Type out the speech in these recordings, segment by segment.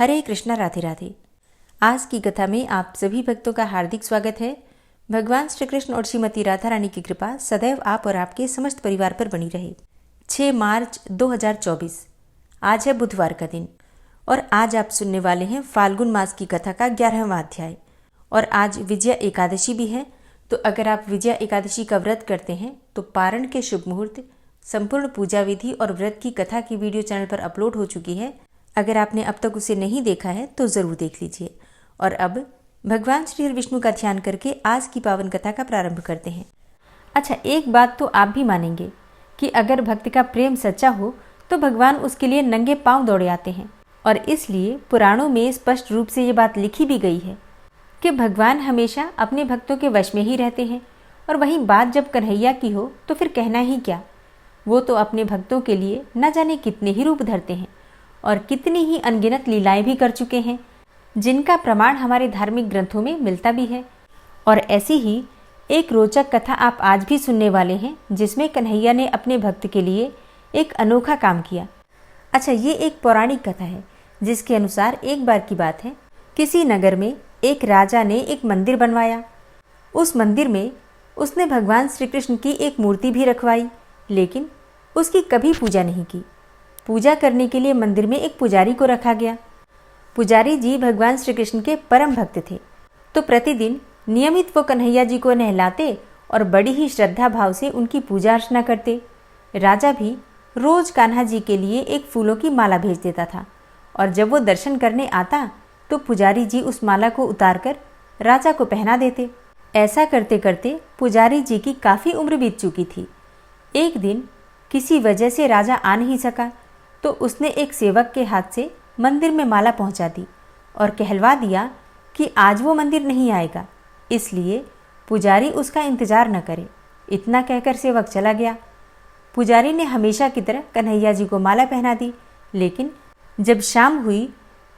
हरे कृष्णा, राधे राधे। आज की कथा में आप सभी भक्तों का हार्दिक स्वागत है। भगवान श्री कृष्ण और श्रीमती राधा रानी की कृपा सदैव आप और आपके समस्त परिवार पर बनी रहे। 6 मार्च 2024 आज है बुधवार का दिन और आज आप सुनने वाले हैं फाल्गुन मास की कथा का 11वां अध्याय। और आज विजया एकादशी भी है, तो अगर आप विजया एकादशी का व्रत करते हैं तो पारण के शुभ मुहूर्त, संपूर्ण पूजा विधि और व्रत की कथा की वीडियो चैनल पर अपलोड हो चुकी है। अगर आपने अब तक उसे नहीं देखा है तो ज़रूर देख लीजिए। और अब भगवान श्री हरि विष्णु का ध्यान करके आज की पावन कथा का प्रारंभ करते हैं। अच्छा, एक बात तो आप भी मानेंगे कि अगर भक्त का प्रेम सच्चा हो तो भगवान उसके लिए नंगे पांव दौड़े आते हैं। और इसलिए पुराणों में स्पष्ट रूप से ये बात लिखी भी गई है कि भगवान हमेशा अपने भक्तों के वश में ही रहते हैं। और वहीं बात जब कन्हैया की हो तो फिर कहना ही क्या, वो तो अपने भक्तों के लिए न जाने कितने ही रूप धरते हैं और कितनी ही अनगिनत लीलाएं भी कर चुके हैं, जिनका प्रमाण हमारे धार्मिक ग्रंथों में मिलता भी है। और ऐसी ही एक रोचक कथा आप आज भी सुनने वाले हैं, जिसमें कन्हैया ने अपने भक्त के लिए एक अनोखा काम किया। अच्छा, ये एक पौराणिक कथा है जिसके अनुसार एक बार की बात है, किसी नगर में एक राजा ने एक मंदिर बनवाया। उस मंदिर में उसने भगवान श्री कृष्ण की एक मूर्ति भी रखवाई, लेकिन उसकी कभी पूजा नहीं की। पूजा करने के लिए मंदिर में एक पुजारी को रखा गया। पुजारी जी भगवान श्री कृष्ण के परम भक्त थे, तो प्रतिदिन नियमित वो कन्हैया जी को नहलाते और बड़ी ही श्रद्धा भाव से उनकी पूजा अर्चना करते। राजा भी रोज कान्हा जी के लिए एक फूलों की माला भेज देता था, और जब वो दर्शन करने आता तो पुजारी जी उस माला को उतारकर राजा को पहना देते। ऐसा करते करते पुजारी जी की काफ़ी उम्र बीत चुकी थी। एक दिन किसी वजह से राजा आ नहीं सका, तो उसने एक सेवक के हाथ से मंदिर में माला पहुंचा दी और कहलवा दिया कि आज वो मंदिर नहीं आएगा, इसलिए पुजारी उसका इंतजार न करे। इतना कहकर सेवक चला गया। पुजारी ने हमेशा की तरह कन्हैया जी को माला पहना दी, लेकिन जब शाम हुई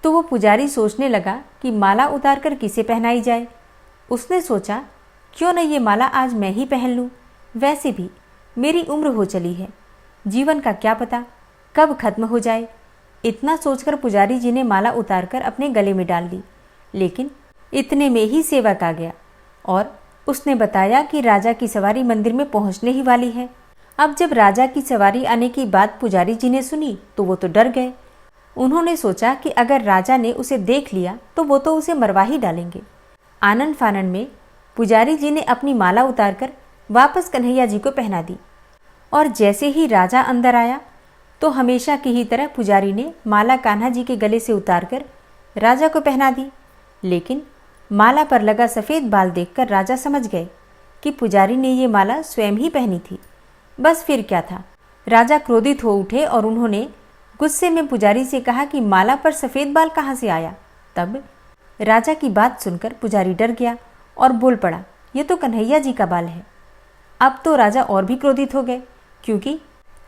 तो वो पुजारी सोचने लगा कि माला उतारकर किसे पहनाई जाए। उसने सोचा, क्यों न ये माला आज मैं ही पहन लूँ। वैसे भी मेरी उम्र हो चली है, जीवन का क्या पता कब खत्म हो जाए। इतना सोचकर पुजारी जी ने माला उतारकर अपने गले में डाल ली। लेकिन इतने में ही सेवक आ गया और उसने बताया कि राजा की सवारी मंदिर में पहुंचने ही वाली है। अब जब राजा की सवारी आने की बात पुजारी जी ने सुनी तो वो तो डर गए। उन्होंने सोचा कि अगर राजा ने उसे देख लिया तो वो तो उसे मरवा ही डालेंगे। आनन फानन में पुजारी जी ने अपनी माला उतारकर वापस कन्हैया जी को पहना दी। और जैसे ही राजा अंदर आया तो हमेशा की ही तरह पुजारी ने माला कान्हा जी के गले से उतारकर राजा को पहना दी। लेकिन माला पर लगा सफ़ेद बाल देखकर राजा समझ गए कि पुजारी ने ये माला स्वयं ही पहनी थी। बस फिर क्या था, राजा क्रोधित हो उठे और उन्होंने गुस्से में पुजारी से कहा कि माला पर सफ़ेद बाल कहाँ से आया। तब राजा की बात सुनकर पुजारी डर गया और बोल पड़ा, ये तो कन्हैया जी का बाल है। अब तो राजा और भी क्रोधित हो गए, क्योंकि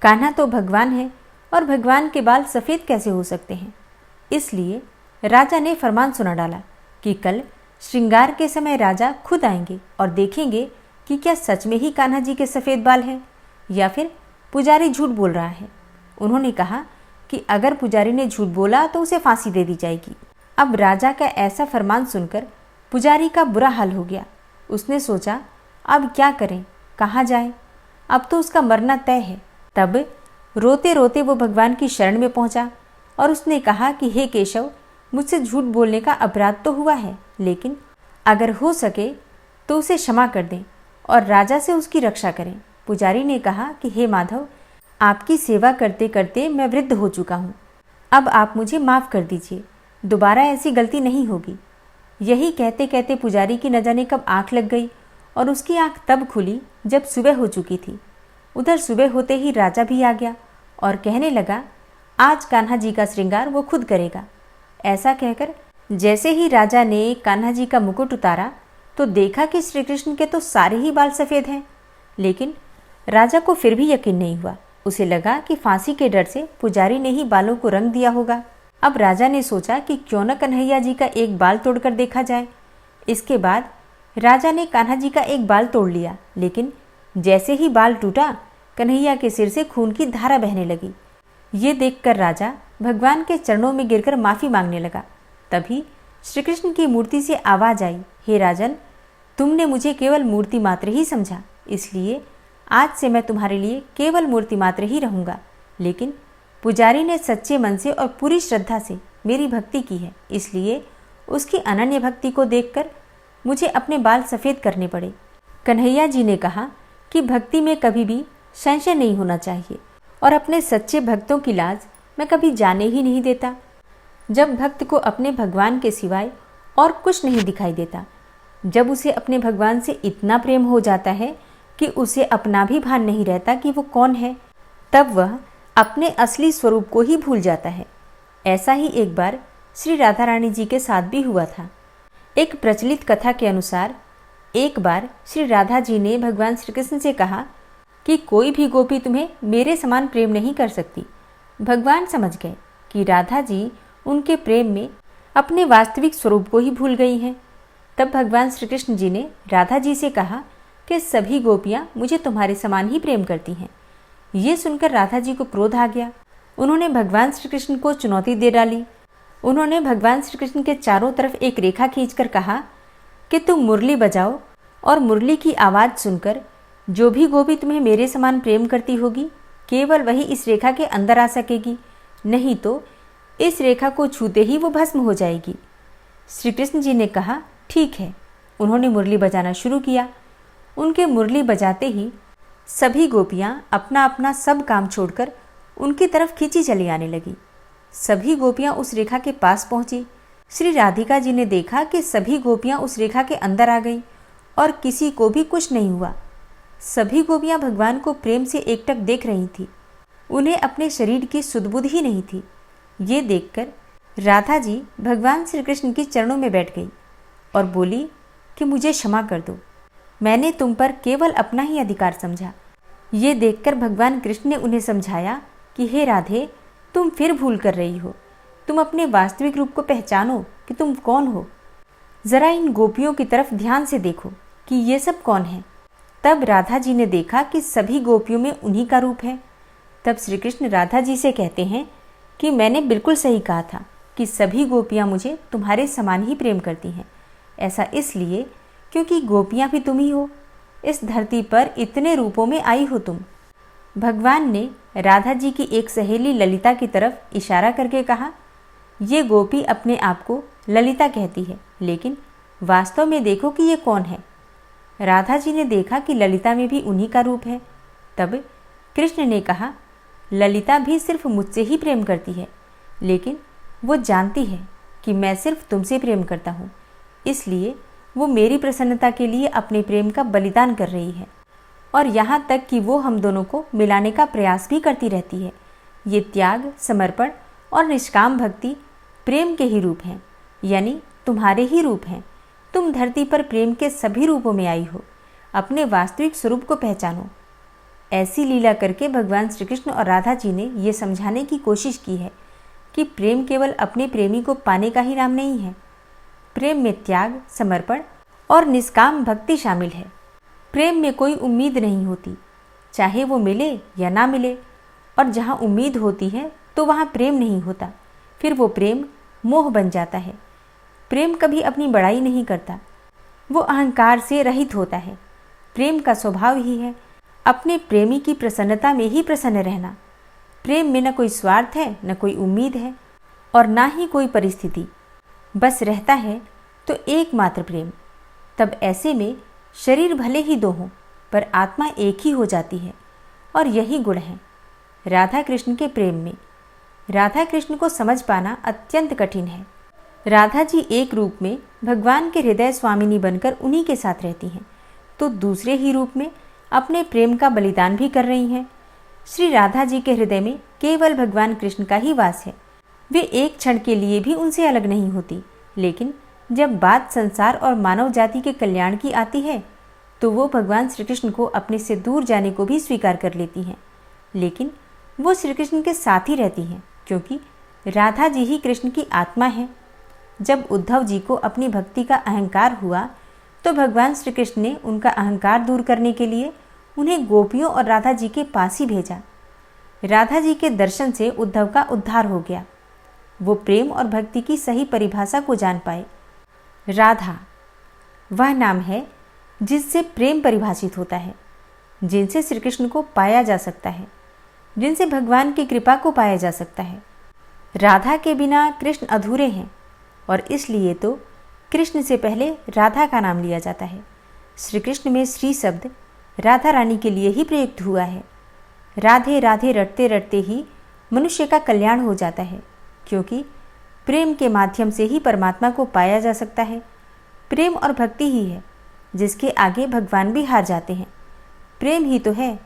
कान्हा तो भगवान है और भगवान के बाल सफ़ेद कैसे हो सकते हैं। इसलिए राजा ने फरमान सुना डाला कि कल श्रृंगार के समय राजा खुद आएंगे और देखेंगे कि क्या सच में ही कान्हा जी के सफ़ेद बाल हैं या फिर पुजारी झूठ बोल रहा है। उन्होंने कहा कि अगर पुजारी ने झूठ बोला तो उसे फांसी दे दी जाएगी। अब राजा का ऐसा फरमान सुनकर पुजारी का बुरा हाल हो गया। उसने सोचा, अब क्या करें, कहाँ जाएं? अब तो उसका मरना तय है। तब रोते रोते वो भगवान की शरण में पहुंचा और उसने कहा कि हे केशव, मुझसे झूठ बोलने का अपराध तो हुआ है, लेकिन अगर हो सके तो उसे क्षमा कर दें और राजा से उसकी रक्षा करें। पुजारी ने कहा कि हे माधव, आपकी सेवा करते करते मैं वृद्ध हो चुका हूँ, अब आप मुझे माफ़ कर दीजिए, दोबारा ऐसी गलती नहीं होगी। यही कहते कहते पुजारी की न जाने कब आँख लग गई और उसकी आँख तब खुली जब सुबह हो चुकी थी। उधर सुबह होते ही राजा भी आ गया और कहने लगा, आज कान्हा जी का श्रृंगार वो खुद करेगा। ऐसा कहकर जैसे ही राजा ने कान्हा जी का मुकुट उतारा तो देखा कि श्री कृष्ण के तो सारे ही बाल सफ़ेद हैं। लेकिन राजा को फिर भी यकीन नहीं हुआ। उसे लगा कि फांसी के डर से पुजारी ने ही बालों को रंग दिया होगा। अब राजा ने सोचा कि क्यों न कन्हैया जी का एक बाल तोड़कर देखा जाए। इसके बाद राजा ने कान्हा जी का एक बाल तोड़ लिया, लेकिन जैसे ही बाल टूटा कन्हैया के सिर से खून की धारा बहने लगी। ये देखकर राजा भगवान के चरणों में गिरकर माफ़ी मांगने लगा। तभी श्री कृष्ण की मूर्ति से आवाज़ आई, हे राजन, तुमने मुझे केवल मूर्ति मात्र ही समझा, इसलिए आज से मैं तुम्हारे लिए केवल मूर्ति मात्र ही रहूँगा। लेकिन पुजारी ने सच्चे मन से और पूरी श्रद्धा से मेरी भक्ति की है, इसलिए उसकी अनन्य भक्ति को देखकर मुझे अपने बाल सफ़ेद करने पड़े। कन्हैया जी ने कहा कि भक्ति में कभी भी संशय नहीं होना चाहिए और अपने सच्चे भक्तों की लाज मैं कभी जाने ही नहीं देता। जब भक्त को अपने भगवान के सिवाय और कुछ नहीं दिखाई देता, जब उसे अपने भगवान से इतना प्रेम हो जाता है कि उसे अपना भी भान नहीं रहता कि वो कौन है, तब वह अपने असली स्वरूप को ही भूल जाता है। ऐसा ही एक बार श्री राधा रानी जी के साथ भी हुआ था। एक प्रचलित कथा के अनुसार एक बार श्री राधा जी ने भगवान श्री कृष्ण से कहा कि कोई भी गोपी तुम्हें मेरे समान प्रेम नहीं कर सकती। भगवान समझ गए कि राधा जी उनके प्रेम में अपने वास्तविक स्वरूप को ही भूल गई हैं। तब भगवान श्री कृष्ण जी ने राधा जी से कहा कि सभी गोपियाँ मुझे तुम्हारे समान ही प्रेम करती हैं। ये सुनकर राधा जी को क्रोध आ गया। उन्होंने भगवान श्री कृष्ण को चुनौती दे डाली। उन्होंने भगवान श्री कृष्ण के चारों तरफ एक रेखा खींचकर कहा कि तुम मुरली बजाओ और मुरली की आवाज़ सुनकर जो भी गोपी तुम्हें मेरे समान प्रेम करती होगी, केवल वही इस रेखा के अंदर आ सकेगी, नहीं तो इस रेखा को छूते ही वो भस्म हो जाएगी। श्री कृष्ण जी ने कहा, ठीक है। उन्होंने मुरली बजाना शुरू किया। उनके मुरली बजाते ही सभी गोपियाँ अपना अपना सब काम छोड़कर उनकी तरफ खींची चली आने लगी। सभी गोपियाँ उस रेखा के पास पहुँची। श्री राधिका जी ने देखा कि सभी गोपियाँ उस रेखा के अंदर आ गईं और किसी को भी कुछ नहीं हुआ। सभी गोपियाँ भगवान को प्रेम से एकटक देख रही थी। उन्हें अपने शरीर की सुध-बुध ही नहीं थी। ये देखकर राधा जी भगवान श्री कृष्ण के चरणों में बैठ गई और बोली कि मुझे क्षमा कर दो, मैंने तुम पर केवल अपना ही अधिकार समझा। ये देखकर भगवान कृष्ण ने उन्हें समझाया कि हे राधे, तुम फिर भूल कर रही हो। तुम अपने वास्तविक रूप को पहचानो कि तुम कौन हो। ज़रा इन गोपियों की तरफ ध्यान से देखो कि ये सब कौन है। तब राधा जी ने देखा कि सभी गोपियों में उन्हीं का रूप है। तब श्री कृष्ण राधा जी से कहते हैं कि मैंने बिल्कुल सही कहा था कि सभी गोपियाँ मुझे तुम्हारे समान ही प्रेम करती हैं। ऐसा इसलिए क्योंकि गोपियाँ भी तुम ही हो। इस धरती पर इतने रूपों में आई हो तुम। भगवान ने राधा जी की एक सहेली ललिता की तरफ इशारा करके कहा, ये गोपी अपने आप को ललिता कहती है, लेकिन वास्तव में देखो कि ये कौन है। राधा जी ने देखा कि ललिता में भी उन्हीं का रूप है। तब कृष्ण ने कहा, ललिता भी सिर्फ मुझसे ही प्रेम करती है, लेकिन वो जानती है कि मैं सिर्फ तुमसे प्रेम करता हूँ, इसलिए वो मेरी प्रसन्नता के लिए अपने प्रेम का बलिदान कर रही है और यहाँ तक कि वो हम दोनों को मिलाने का प्रयास भी करती रहती है। ये त्याग, समर्पण और निष्काम भक्ति प्रेम के ही रूप हैं, यानी तुम्हारे ही रूप हैं। तुम धरती पर प्रेम के सभी रूपों में आई हो। अपने वास्तविक स्वरूप को पहचानो। ऐसी लीला करके भगवान श्री कृष्ण और राधा जी ने ये समझाने की कोशिश की है कि प्रेम केवल अपने प्रेमी को पाने का ही नाम नहीं है। प्रेम में त्याग, समर्पण और निष्काम भक्ति शामिल है। प्रेम में कोई उम्मीद नहीं होती, चाहे वो मिले या ना मिले, और जहाँ उम्मीद होती है तो वहाँ प्रेम नहीं होता, फिर वो प्रेम मोह बन जाता है। प्रेम कभी अपनी बड़ाई नहीं करता, वो अहंकार से रहित होता है। प्रेम का स्वभाव ही है अपने प्रेमी की प्रसन्नता में ही प्रसन्न रहना। प्रेम में न कोई स्वार्थ है, न कोई उम्मीद है और ना ही कोई परिस्थिति, बस रहता है तो एकमात्र प्रेम। तब ऐसे में शरीर भले ही दो हों, पर आत्मा एक ही हो जाती है, और यही गुण है राधा कृष्ण के प्रेम में। राधा कृष्ण को समझ पाना अत्यंत कठिन है। राधा जी एक रूप में भगवान के हृदय स्वामिनी बनकर उन्हीं के साथ रहती हैं, तो दूसरे ही रूप में अपने प्रेम का बलिदान भी कर रही हैं। श्री राधा जी के हृदय में केवल भगवान कृष्ण का ही वास है। वे एक क्षण के लिए भी उनसे अलग नहीं होती, लेकिन जब बात संसार और मानव जाति के कल्याण की आती है तो वो भगवान श्री कृष्ण को अपने से दूर जाने को भी स्वीकार कर लेती हैं। लेकिन वो श्री कृष्ण के साथ ही रहती हैं, क्योंकि राधा जी ही कृष्ण की आत्मा है। जब उद्धव जी को अपनी भक्ति का अहंकार हुआ तो भगवान श्री कृष्ण ने उनका अहंकार दूर करने के लिए उन्हें गोपियों और राधा जी के पास ही भेजा। राधा जी के दर्शन से उद्धव का उद्धार हो गया। वो प्रेम और भक्ति की सही परिभाषा को जान पाए। राधा वह नाम है जिससे प्रेम परिभाषित होता है, जिनसे श्री कृष्ण को पाया जा सकता है, जिनसे भगवान की कृपा को पाया जा सकता है। राधा के बिना कृष्ण अधूरे हैं और इसलिए तो कृष्ण से पहले राधा का नाम लिया जाता है। श्री कृष्ण में श्री शब्द राधा रानी के लिए ही प्रयुक्त हुआ है। राधे राधे रटते रटते ही मनुष्य का कल्याण हो जाता है, क्योंकि प्रेम के माध्यम से ही परमात्मा को पाया जा सकता है। प्रेम और भक्ति ही है जिसके आगे भगवान भी हार जाते हैं। प्रेम ही तो है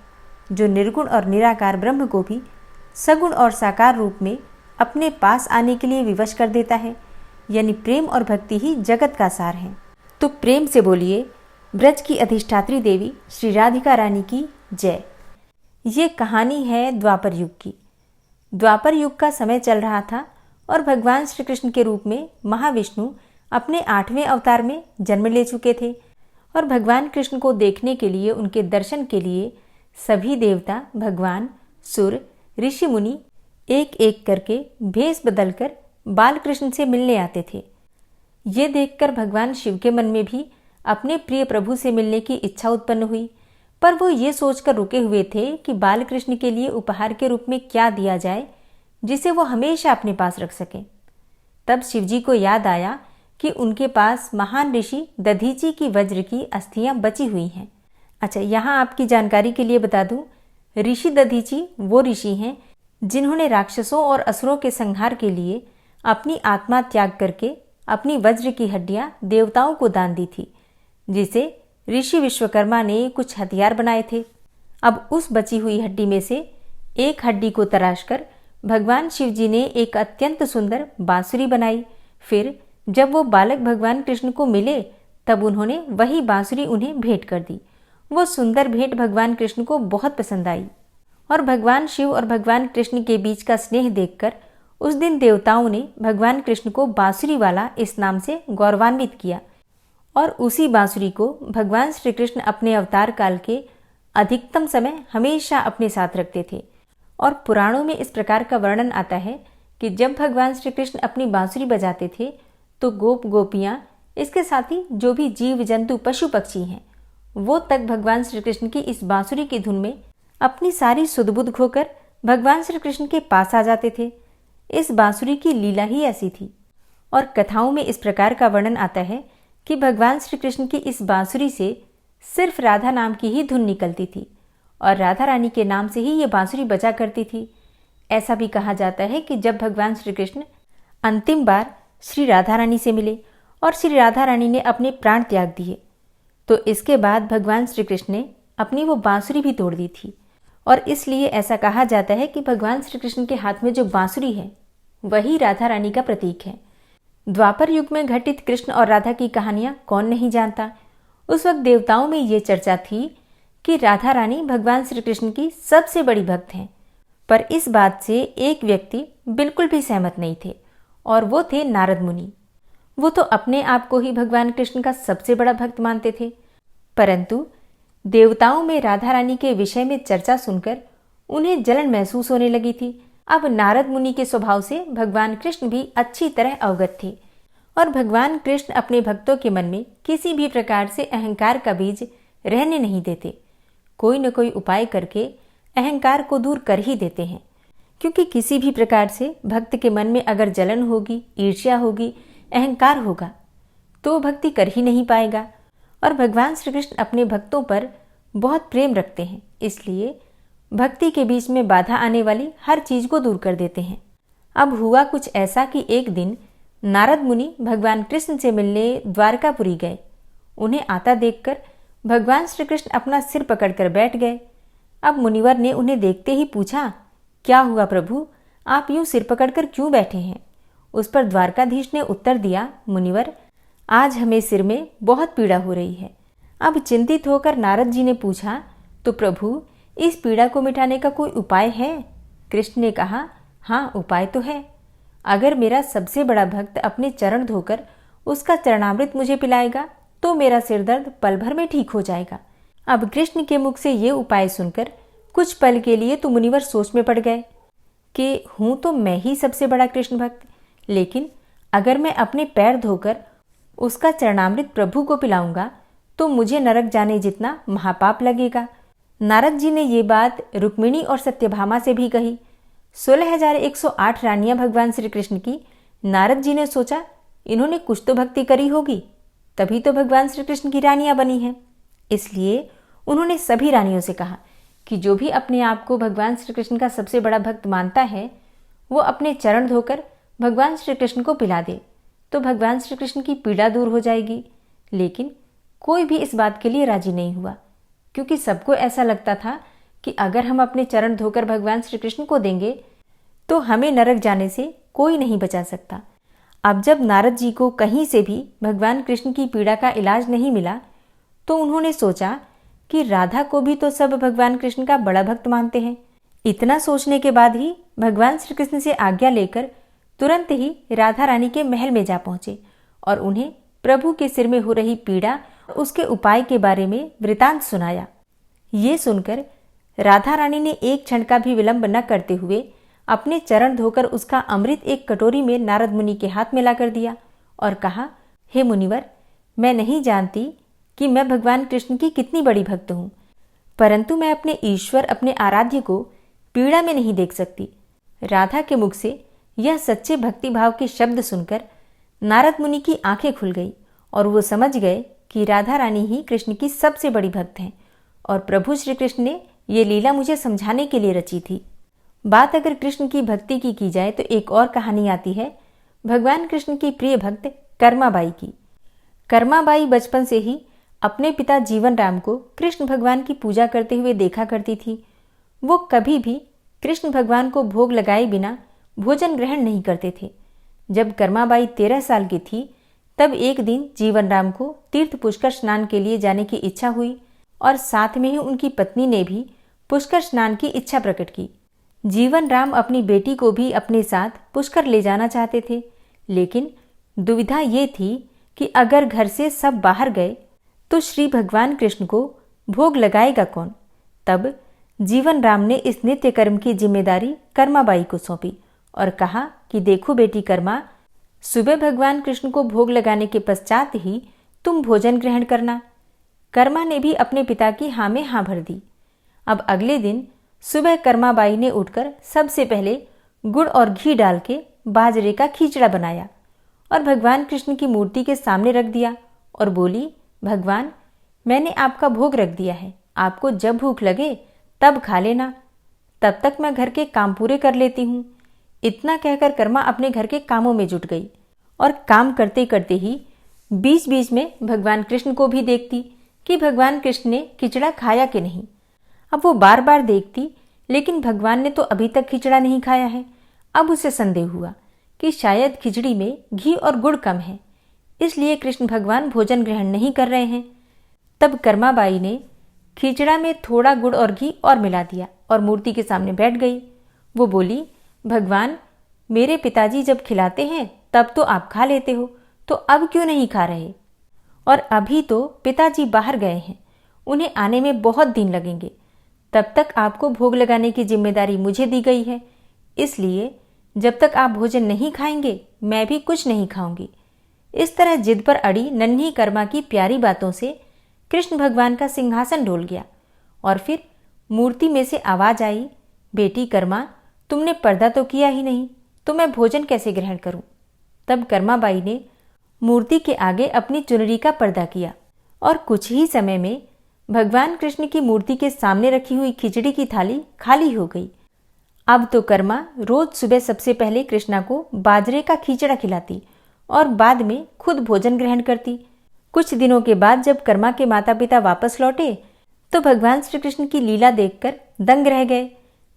जो निर्गुण और निराकार ब्रह्म को भी सगुण और साकार रूप में अपने पास आने के लिए विवश कर देता है। यानी प्रेम और भक्ति ही जगत का सार है। तो प्रेम से बोलिए ब्रज की अधिष्ठात्री देवी श्री राधिका रानी की जय। ये कहानी है द्वापर युग की। द्वापर युग का समय चल रहा था और भगवान श्री कृष्ण के रूप में महाविष्णु अपने 8वें अवतार में जन्म ले चुके थे और भगवान कृष्ण को देखने के लिए, उनके दर्शन के लिए सभी देवता, भगवान, सुर, ऋषि मुनि एक एक करके भेष बदलकर बाल कृष्ण से मिलने आते थे। ये देखकर भगवान शिव के मन में भी अपने प्रिय प्रभु से मिलने की इच्छा उत्पन्न हुई, पर वो ये सोचकर रुके हुए थे कि बाल कृष्ण के लिए उपहार के रूप में क्या दिया जाए जिसे वो हमेशा अपने पास रख सकें। तब शिवजी को याद आया कि उनके पास महान ऋषि दधीची की वज्र की अस्थियां बची हुई हैं। अच्छा, यहाँ आपकी जानकारी के लिए बता दूं, ऋषि दधीची वो ऋषि हैं जिन्होंने राक्षसों और असुरों के संहार के लिए अपनी आत्मा त्याग करके अपनी वज्र की हड्डियां देवताओं को दान दी थी, जिसे ऋषि विश्वकर्मा ने कुछ हथियार बनाए थे। अब उस बची हुई हड्डी में से एक हड्डी को तराशकर भगवान शिव जी ने एक अत्यंत सुंदर बांसुरी बनाई। फिर जब वो बालक भगवान कृष्ण को मिले तब उन्होंने वही बांसुरी उन्हें भेंट कर दी। वो सुंदर भेंट भगवान कृष्ण को बहुत पसंद आई और भगवान शिव और भगवान कृष्ण के बीच का स्नेह देखकर उस दिन देवताओं ने भगवान कृष्ण को बांसुरी वाला इस नाम से गौरवान्वित किया और उसी बांसुरी को भगवान श्री कृष्ण अपने अवतार काल के अधिकतम समय हमेशा अपने साथ रखते थे। और पुराणों में इस प्रकार का वर्णन आता है कि जब भगवान श्री कृष्ण अपनी बांसुरी बजाते थे तो गोप गोपियां, इसके साथ ही जो भी जीव जंतु पशु पक्षी हैं, वो तक भगवान श्री कृष्ण की इस बांसुरी की धुन में अपनी सारी सुध-बुध खोकर भगवान श्री कृष्ण के पास आ जाते थे। इस बांसुरी की लीला ही ऐसी थी। और कथाओं में इस प्रकार का वर्णन आता है कि भगवान श्री कृष्ण की इस बांसुरी से सिर्फ राधा नाम की ही धुन निकलती थी और राधा रानी के नाम से ही ये बांसुरी बजा करती थी। ऐसा भी कहा जाता है कि जब भगवान श्री कृष्ण अंतिम बार श्री राधा रानी से मिले और श्री राधा रानी ने अपने प्राण त्याग दिए तो इसके बाद भगवान श्री कृष्ण ने अपनी वो बांसुरी भी तोड़ दी थी। और इसलिए ऐसा कहा जाता है कि भगवान श्री कृष्ण के हाथ में जो बांसुरी है वही राधा रानी का प्रतीक है। द्वापर युग में घटित कृष्ण और राधा की कहानियां कौन नहीं जानता। उस वक्त देवताओं में ये चर्चा थी कि राधा रानी भगवान श्री कृष्ण की सबसे बड़ी भक्त हैं, पर इस बात से एक व्यक्ति बिल्कुल भी सहमत नहीं थे और वो थे नारद मुनि। वो तो अपने आप को ही भगवान कृष्ण का सबसे बड़ा भक्त मानते थे, परंतु देवताओं में राधा रानी के विषय में चर्चा सुनकर उन्हें जलन महसूस होने लगी थी। अब नारद मुनि के स्वभाव से भगवान कृष्ण भी अच्छी तरह अवगत थे और भगवान कृष्ण अपने भक्तों के मन में किसी भी प्रकार से अहंकार का बीज रहने नहीं देते। कोई न कोई उपाय करके अहंकार को दूर कर ही देते हैं, क्योंकि किसी भी प्रकार से भक्त के मन में अगर जलन होगी, ईर्ष्या होगी, अहंकार होगा तो भक्ति कर ही नहीं पाएगा। और भगवान श्री कृष्ण अपने भक्तों पर बहुत प्रेम रखते हैं, इसलिए भक्ति के बीच में बाधा आने वाली हर चीज को दूर कर देते हैं। अब हुआ कुछ ऐसा कि एक दिन नारद मुनि भगवान कृष्ण से मिलने द्वारकापुरी गए। उन्हें आता देखकर भगवान श्री कृष्ण अपना सिर पकड़कर बैठ गए। अब मुनिवर ने उन्हें देखते ही पूछा, क्या हुआ प्रभु, आप यूं सिर पकड़कर क्यों बैठे हैं? उस पर द्वारकाधीश ने उत्तर दिया, मुनिवर, आज हमें सिर में बहुत पीड़ा हो रही है। अब चिंतित होकर नारद जी ने पूछा, तो प्रभु इस पीड़ा को मिटाने का कोई उपाय है? कृष्ण ने कहा, हाँ उपाय तो है। अगर मेरा सबसे बड़ा भक्त अपने चरण धोकर उसका चरणामृत मुझे पिलाएगा तो मेरा सिर दर्द पल भर में ठीक हो जाएगा। अब कृष्ण के मुख से ये उपाय सुनकर कुछ पल के लिए तो मुनिवर सोच में पड़ गए कि हूं तो मैं ही सबसे बड़ा कृष्ण भक्त, लेकिन अगर मैं अपने पैर धोकर उसका चरणामृत प्रभु को पिलाऊंगा तो मुझे नरक जाने जितना महापाप लगेगा। नारद जी ने ये बात रुक्मिणी और सत्यभामा से भी कही। 16,108 रानियां भगवान श्री कृष्ण की। नारद जी ने सोचा इन्होंने कुछ तो भक्ति करी होगी, तभी तो भगवान श्री कृष्ण की रानियां बनी हैं। इसलिए उन्होंने सभी रानियों से कहा कि जो भी अपने आप को भगवान श्री कृष्ण का सबसे बड़ा भक्त मानता है वो अपने चरण धोकर भगवान श्री कृष्ण को पिला दे तो भगवान श्री कृष्ण की पीड़ा दूर हो जाएगी। लेकिन कोई भी इस बात के लिए राजी नहीं हुआ, क्योंकि सबको ऐसा लगता था कि अगर हम अपने चरण धोकर भगवान श्री कृष्ण को देंगे तो हमें नरक जाने से कोई नहीं बचा सकता। अब जब नारद जी को कहीं से भी भगवान कृष्ण की पीड़ा का इलाज नहीं मिला तो उन्होंने सोचा कि राधा को भी तो सब भगवान कृष्ण का बड़ा भक्त मानते हैं। इतना सोचने के बाद ही भगवान श्री कृष्ण से आज्ञा लेकर तुरंत ही राधा रानी के महल में जा पहुंचे और उन्हें प्रभु के सिर में हो रही पीड़ा उसके उपाय के बारे में वृतांत सुनाया। ये सुनकर राधा रानी ने एक क्षण का भी विलंब न करते हुए अपने चरण धोकर उसका अमृत एक कटोरी में नारद मुनि के हाथ में लाकर दिया और कहा, हे मुनिवर, मैं नहीं जानती कि मैं भगवान कृष्ण की कितनी बड़ी भक्त हूँ, परंतु मैं अपने ईश्वर, अपने आराध्य को पीड़ा में नहीं देख सकती। राधा के मुख से यह सच्चे भक्तिभाव के शब्द सुनकर नारद मुनि की आंखें खुल गई और वो समझ गए कि राधा रानी ही कृष्ण की सबसे बड़ी भक्त हैं और प्रभु श्री कृष्ण ने ये लीला मुझे समझाने के लिए रची थी। बात अगर कृष्ण की भक्ति की जाए तो एक और कहानी आती है भगवान कृष्ण की प्रिय भक्त कर्माबाई की। कर्माबाई बचपन से ही अपने पिता जीवन राम को कृष्ण भगवान की पूजा करते हुए देखा करती थी। वो कभी भी कृष्ण भगवान को भोग लगाए बिना भोजन ग्रहण नहीं करते थे। जब कर्माबाई 13 साल की थी तब एक दिन जीवन राम को तीर्थ पुष्कर स्नान के लिए जाने की इच्छा हुई और साथ में ही उनकी पत्नी ने भी पुष्कर स्नान की इच्छा प्रकट की। जीवन राम अपनी बेटी को भी अपने साथ पुष्कर ले जाना चाहते थे, लेकिन दुविधा ये थी कि अगर घर से सब बाहर गए तो श्री भगवान कृष्ण को भोग लगाएगा कौन। तब जीवन राम ने इस नित्य कर्म की जिम्मेदारी कर्माबाई को सौंपी और कहा कि देखो बेटी कर्मा, सुबह भगवान कृष्ण को भोग लगाने के पश्चात ही तुम भोजन ग्रहण करना। कर्मा ने भी अपने पिता की हाँ में हाँ भर दी। अब अगले दिन सुबह कर्माबाई ने उठकर सबसे पहले गुड़ और घी डाल के बाजरे का खीचड़ा बनाया और भगवान कृष्ण की मूर्ति के सामने रख दिया और बोली, भगवान, मैंने आपका भोग रख दिया है, आपको जब भूख लगे तब खा लेना, तब तक मैं घर के काम पूरे कर लेती हूँ। इतना कहकर कर्मा अपने घर के कामों में जुट गई और काम करते करते ही बीच बीच में भगवान कृष्ण को भी देखती कि भगवान कृष्ण ने खिचड़ा खाया कि नहीं। अब वो बार बार देखती, लेकिन भगवान ने तो अभी तक खिचड़ा नहीं खाया है। अब उसे संदेह हुआ कि शायद खिचड़ी में घी और गुड़ कम है, इसलिए कृष्ण भगवान भोजन ग्रहण नहीं कर रहे हैं। तब कर्माबाई ने खिचड़ा में थोड़ा गुड़ और घी और मिला दिया और मूर्ति के सामने बैठ गई। वो बोली, भगवान, मेरे पिताजी जब खिलाते हैं तब तो आप खा लेते हो, तो अब क्यों नहीं खा रहे? और अभी तो पिताजी बाहर गए हैं, उन्हें आने में बहुत दिन लगेंगे, तब तक आपको भोग लगाने की जिम्मेदारी मुझे दी गई है, इसलिए जब तक आप भोजन नहीं खाएंगे मैं भी कुछ नहीं खाऊंगी। इस तरह जिद पर अड़ी नन्ही कर्मा की प्यारी बातों से कृष्ण भगवान का सिंहासन डोल गया और फिर मूर्ति में से आवाज आई, बेटी कर्मा, तुमने पर्दा तो किया ही नहीं, तो मैं भोजन कैसे ग्रहण करूं? तब कर्माबाई ने मूर्ति के आगे अपनी चुनरी का पर्दा किया और कुछ ही समय में भगवान कृष्ण की मूर्ति के सामने रखी हुई खिचड़ी की थाली खाली हो गई। अब तो कर्मा रोज सुबह सबसे पहले कृष्णा को बाजरे का खिचड़ा खिलाती और बाद में खुद भोजन ग्रहण करती। कुछ दिनों के बाद जब कर्मा के माता पिता वापस लौटे तो भगवान श्री कृष्ण की लीला देखकर दंग रह गए।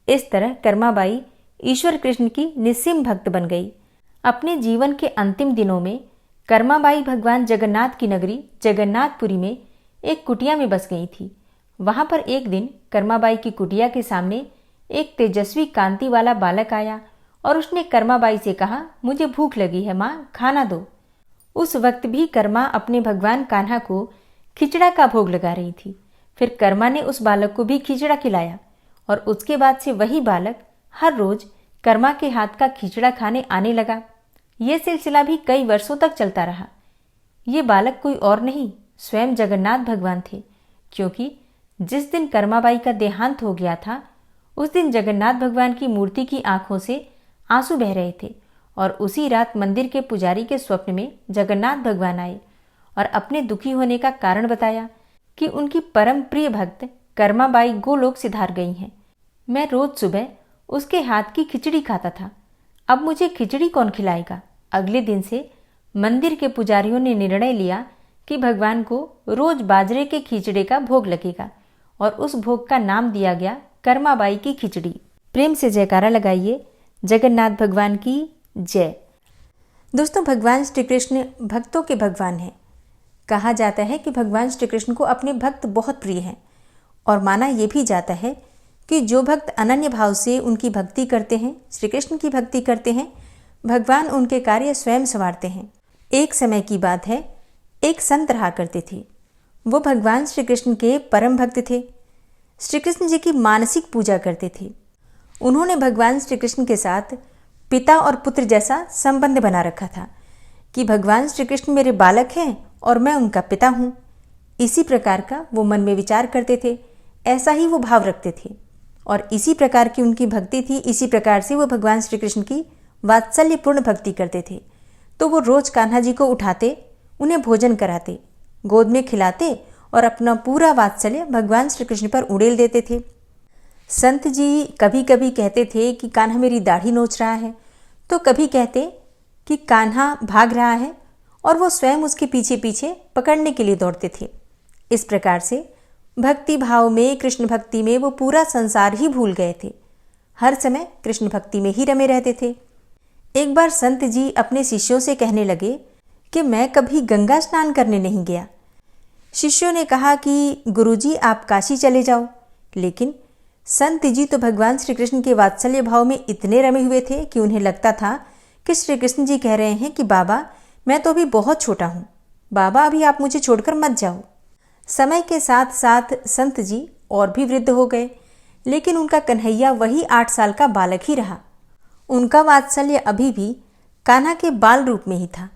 इस तरह कर्माबाई ईश्वर कृष्ण की निस्सीम भक्त बन गई। अपने जीवन के अंतिम दिनों में कर्माबाई भगवान जगन्नाथ की नगरी जगन्नाथपुरी में एक कुटिया में बस गई थी। वहां पर एक दिन कर्माबाई की कुटिया के सामने एक तेजस्वी कांति वाला बालक आया और उसने कर्माबाई से कहा, मुझे भूख लगी है माँ, खाना दो। उस वक्त भी कर्मा अपने भगवान कान्हा को खिचड़ा का भोग लगा रही थी। फिर कर्मा ने उस बालक को भी खिचड़ा खिलाया और उसके बाद से वही बालक हर रोज कर्मा के हाथ का खिचड़ा खाने आने लगा। ये सिलसिला भी कई वर्षों तक चलता रहा। ये बालक कोई और नहीं, स्वयं जगन्नाथ भगवान थे, क्योंकि जिस दिन कर्माबाई का देहांत हो गया था उस दिन जगन्नाथ भगवान की मूर्ति की आंखों से आंसू बह रहे थे और उसी रात मंदिर के पुजारी के स्वप्न में जगन्नाथ भगवान आए और अपने दुखी होने का कारण बताया कि उनकी परम प्रिय भक्त कर्माबाई गोलोक सिधार गई हैं। मैं रोज सुबह उसके हाथ की खिचड़ी खाता था, अब मुझे खिचड़ी कौन खिलाएगा। अगले दिन से मंदिर के पुजारियों ने निर्णय लिया कि भगवान को रोज बाजरे के खिचड़े का भोग लगेगा और उस भोग का नाम दिया गया कर्माबाई की खिचड़ी। प्रेम से जयकारा लगाइए, जगन्नाथ भगवान की जय। दोस्तों, भगवान श्री कृष्ण भक्तों के भगवान हैं। कहा जाता है कि भगवान श्री कृष्ण को अपने भक्त बहुत प्रिय हैं और माना यह भी जाता है कि जो भक्त अनन्य भाव से उनकी भक्ति करते हैं, श्री कृष्ण की भक्ति करते हैं, भगवान उनके कार्य स्वयं संवारते हैं। एक समय की बात है, एक संत रहा करते थे। वो भगवान श्री कृष्ण के परम भक्त थे। श्री कृष्ण जी की मानसिक पूजा करते थे। उन्होंने भगवान श्री कृष्ण के साथ पिता और पुत्र जैसा संबंध बना रखा था कि भगवान श्री कृष्ण मेरे बालक हैं और मैं उनका पिता हूँ। इसी प्रकार का वो मन में विचार करते थे, ऐसा ही वो भाव रखते थे और इसी प्रकार की उनकी भक्ति थी। इसी प्रकार से वो भगवान श्री कृष्ण की वात्सल्यपूर्ण भक्ति करते थे। तो वो रोज कान्हा जी को उठाते, उन्हें भोजन कराते, गोद में खिलाते और अपना पूरा वात्सल्य भगवान श्री कृष्ण पर उड़ेल देते थे। संत जी कभी कभी कहते थे कि कान्हा मेरी दाढ़ी नोच रहा है, तो कभी कहते कि कान्हा भाग रहा है और वो स्वयं उसके पीछे पीछे पकड़ने के लिए दौड़ते थे। इस प्रकार से भक्ति भाव में, कृष्ण भक्ति में वो पूरा संसार ही भूल गए थे। हर समय कृष्ण भक्ति में ही रमे रहते थे। एक बार संत जी अपने शिष्यों से कहने लगे कि मैं कभी गंगा स्नान करने नहीं गया। शिष्यों ने कहा कि गुरुजी आप काशी चले जाओ, लेकिन संत जी तो भगवान श्री कृष्ण के वात्सल्य भाव में इतने रमे हुए थे कि उन्हें लगता था कि श्री कृष्ण जी कह रहे हैं कि बाबा मैं तो अभी बहुत छोटा हूँ, बाबा अभी आप मुझे छोड़कर मत जाओ। समय के साथ साथ संत जी और भी वृद्ध हो गए, लेकिन उनका कन्हैया वही 8 साल का बालक ही रहा। उनका वात्सल्य अभी भी कान्हा के बाल रूप में ही था।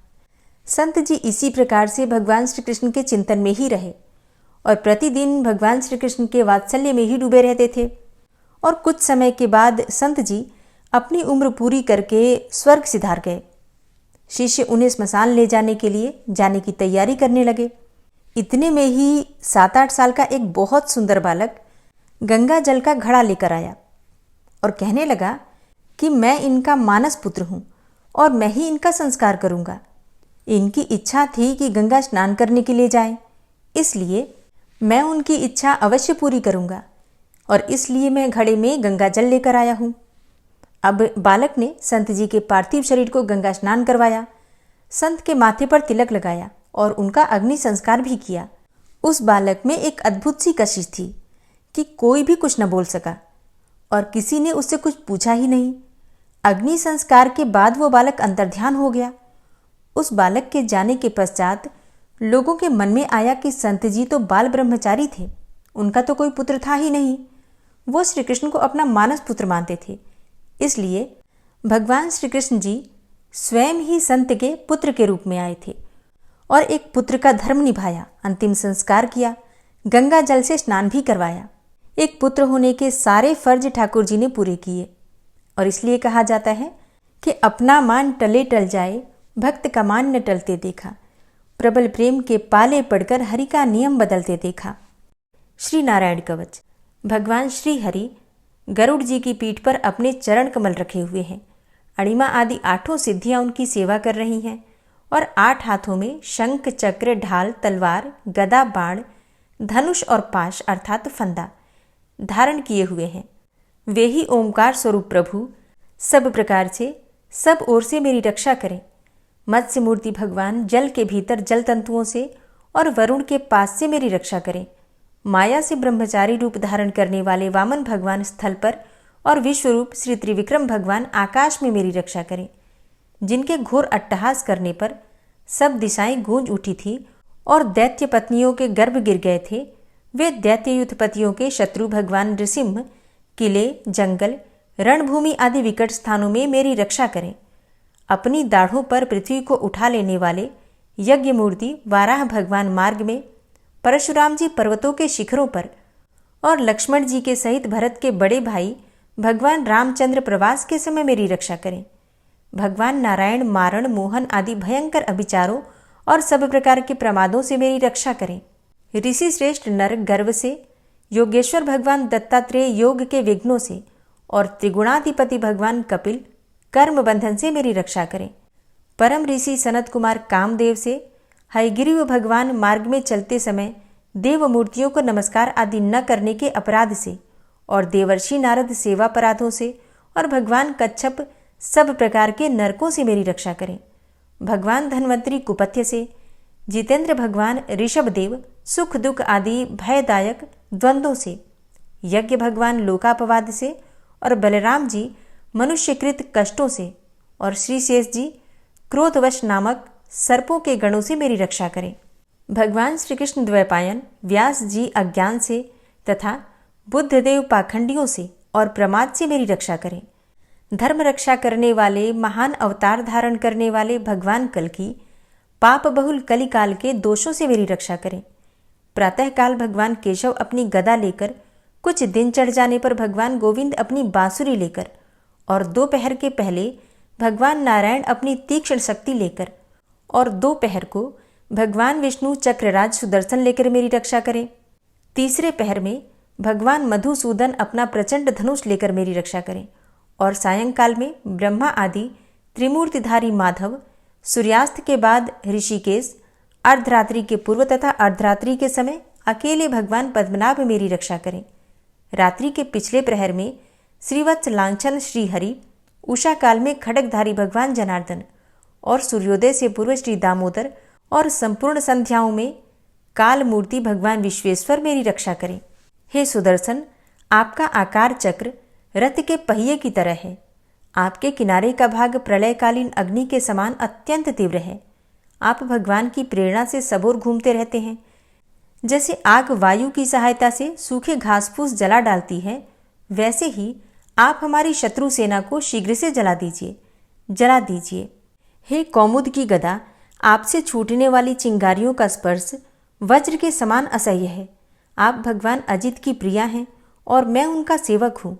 संत जी इसी प्रकार से भगवान श्री कृष्ण के चिंतन में ही रहे और प्रतिदिन भगवान श्री कृष्ण के वात्सल्य में ही डूबे रहते थे। और कुछ समय के बाद संत जी अपनी उम्र पूरी करके स्वर्ग सिधार गए। शिष्य उन्हें स्मशान ले जाने के लिए जाने की तैयारी करने लगे। इतने में ही 7-8 साल का एक बहुत सुंदर बालक गंगा जल का घड़ा लेकर आया और कहने लगा कि मैं इनका मानस पुत्र हूँ और मैं ही इनका संस्कार करूँगा। इनकी इच्छा थी कि गंगा स्नान करने के लिए जाएं, इसलिए मैं उनकी इच्छा अवश्य पूरी करूँगा और इसलिए मैं घड़े में गंगा जल लेकर आया हूँ। अब बालक ने संत जी के पार्थिव शरीर को गंगा स्नान करवाया, संत के माथे पर तिलक लगाया और उनका अग्नि संस्कार भी किया। उस बालक में एक अद्भुत सी कशिश थी कि कोई भी कुछ न बोल सका और किसी ने उससे कुछ पूछा ही नहीं। अग्नि संस्कार के बाद वो बालक अंतर्ध्यान हो गया। उस बालक के जाने के पश्चात लोगों के मन में आया कि संत जी तो बाल ब्रह्मचारी थे, उनका तो कोई पुत्र था ही नहीं। वो श्री कृष्ण को अपना मानस पुत्र मानते थे, इसलिए भगवान श्री कृष्ण जी स्वयं ही संत के पुत्र के रूप में आए थे और एक पुत्र का धर्म निभाया, अंतिम संस्कार किया, गंगा जल से स्नान भी करवाया। एक पुत्र होने के सारे फर्ज ठाकुर जी ने पूरे किए और इसलिए कहा जाता है कि अपना मान टले टल जाए, भक्त का मान न टलते देखा, प्रबल प्रेम के पाले पड़कर हरि का नियम बदलते देखा। श्री नारायण कवच। भगवान श्री हरि गरुड़ जी की पीठ पर अपने चरण कमल रखे हुए हैं। अणिमा आदि 8 सिद्धियां उनकी सेवा कर रही हैं और 8 हाथों में शंख, चक्र, ढाल, तलवार, गदा, बाण, धनुष और पाश अर्थात फंदा धारण किए हुए हैं। वे ही ओंकार स्वरूप प्रभु सब प्रकार से सब ओर से मेरी रक्षा करें। मत्स्य मूर्ति भगवान जल के भीतर जल तंतुओं से और वरुण के पास से मेरी रक्षा करें। माया से ब्रह्मचारी रूप धारण करने वाले वामन भगवान स्थल पर और विश्वरूप श्री त्रिविक्रम भगवान आकाश में मेरी रक्षा करें। जिनके घोर अट्टहास करने पर सब दिशाएं गूंज उठी थी और दैत्य पत्नियों के गर्भ गिर गए थे, वे दैत्य युद्धपतियों के शत्रु भगवान नृसिंह किले, जंगल, रणभूमि आदि विकट स्थानों में मेरी रक्षा करें। अपनी दाढ़ों पर पृथ्वी को उठा लेने वाले यज्ञ मूर्ति वाराह भगवान मार्ग में, परशुराम जी पर्वतों के शिखरों पर और लक्ष्मण जी के सहित भरत के बड़े भाई भगवान रामचंद्र प्रवास के समय मेरी रक्षा करें। भगवान नारायण मारण, मोहन आदि भयंकर अभिचारों और सब प्रकार के प्रमादों से मेरी रक्षा करें। ऋषि श्रेष्ठ नर गर्व से, योगेश्वर भगवान दत्तात्रेय योग के विघ्नों से और त्रिगुणाधिपति भगवान कपिल कर्म बंधन से मेरी रक्षा करें। परम ऋषि सनत कुमार कामदेव से, हयग्रीव भगवान मार्ग में चलते समय देव मूर्तियों को नमस्कार आदि न करने के अपराध से और देवर्षि नारद सेवा अपराधों से और भगवान कच्छप सब प्रकार के नरकों से मेरी रक्षा करें। भगवान धन्वंतरी कुपथ्य से, जितेंद्र भगवान ऋषभदेव सुख दुख आदि भयदायक द्वंद्वों से, यज्ञ भगवान लोकापवाद से और बलराम जी मनुष्यकृत कष्टों से और श्री शेष जी क्रोधवश नामक सर्पों के गणों से मेरी रक्षा करें। भगवान श्री कृष्ण द्वैपायन व्यास जी अज्ञान से तथा बुद्धदेव पाखंडियों से और प्रमाद से मेरी रक्षा करें। धर्म रक्षा करने वाले महान अवतार धारण करने वाले भगवान कल्कि पाप बहुल कलिकाल के दोषों से मेरी रक्षा करें। प्रातःकाल भगवान केशव अपनी गदा लेकर, कुछ दिन चढ़ जाने पर भगवान गोविंद अपनी बांसुरी लेकर और दोपहर के पहले भगवान नारायण अपनी तीक्ष्ण शक्ति लेकर और दोपहर को भगवान विष्णु चक्रराज सुदर्शन लेकर मेरी रक्षा करें। तीसरे पहर में भगवान मधुसूदन अपना प्रचंड धनुष लेकर मेरी रक्षा करें और सायंकाल में ब्रह्मा आदि त्रिमूर्तिधारी माधव, सूर्यास्त के बाद ऋषिकेश, अर्धरात्रि के पूर्व तथा अर्धरात्रि के समय अकेले भगवान पद्मनाभ मेरी रक्षा करें। रात्रि के पिछले प्रहर में श्रीवत्स लांछन श्रीहरि, उषा काल में खड्गधारी भगवान जनार्दन और सूर्योदय से पूर्व श्री दामोदर और संपूर्ण संध्याओं में काल मूर्ति भगवान विश्वेश्वर मेरी रक्षा करें। हे सुदर्शन, आपका आकार चक्र रथ के पहिए की तरह है। आपके किनारे का भाग प्रलयकालीन अग्नि के समान अत्यंत तीव्र है। आप भगवान की प्रेरणा से सबोर घूमते रहते हैं। जैसे आग वायु की सहायता से सूखे घास फूस जला डालती है, वैसे ही आप हमारी शत्रु सेना को शीघ्र से जला दीजिए। हे कौमुद की गदा, आपसे छूटने वाली चिंगारियों का स्पर्श वज्र के समान असह्य है। आप भगवान अजित की प्रिया हैं और मैं उनका सेवक हूँ।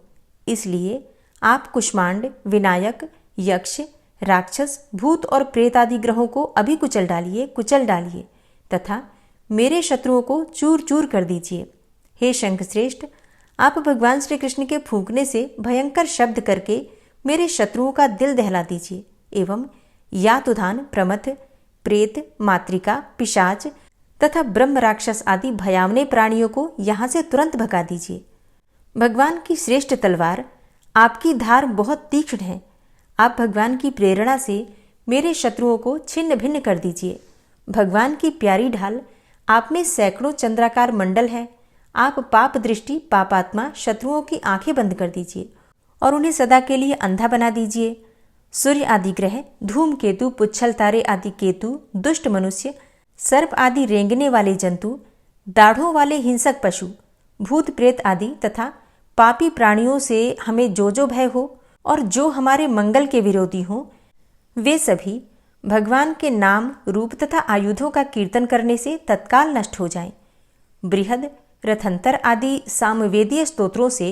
इसलिए आप कुष्मांड, विनायक, यक्ष, राक्षस, भूत और प्रेत आदि ग्रहों को अभी कुचल डालिए तथा मेरे शत्रुओं को चूर चूर कर दीजिए। हे शंखश्रेष्ठ, आप भगवान श्री कृष्ण के फूंकने से भयंकर शब्द करके मेरे शत्रुओं का दिल दहला दीजिए एवं यातुधान, प्रमथ, प्रेत, मातृका, पिशाच तथा ब्रह्म राक्षस आदि भयावने प्राणियों को यहाँ से तुरंत भगा दीजिए। भगवान की श्रेष्ठ तलवार, आपकी धार बहुत तीक्ष्ण है। आप भगवान की प्रेरणा से मेरे शत्रुओं को छिन्न भिन्न कर दीजिए। भगवान की प्यारी ढाल, आप में सैकड़ों चंद्राकार मंडल है। आप पाप दृष्टि, पापात्मा शत्रुओं की आंखें बंद कर दीजिए और उन्हें सदा के लिए अंधा बना दीजिए। सूर्य आदि ग्रह, धूमकेतु, पुच्छल तारे आदि केतु, दुष्ट मनुष्य, सर्प आदि रेंगने वाले जंतु, दाढ़ों वाले हिंसक पशु, भूत प्रेत आदि तथा पापी प्राणियों से हमें जो भय हो और जो हमारे मंगल के विरोधी हो, वे सभी भगवान के नाम, रूप तथा आयुधों का कीर्तन करने से तत्काल नष्ट हो जाएं। बृहद, रथंतर आदि सामवेदीय स्तोत्रों से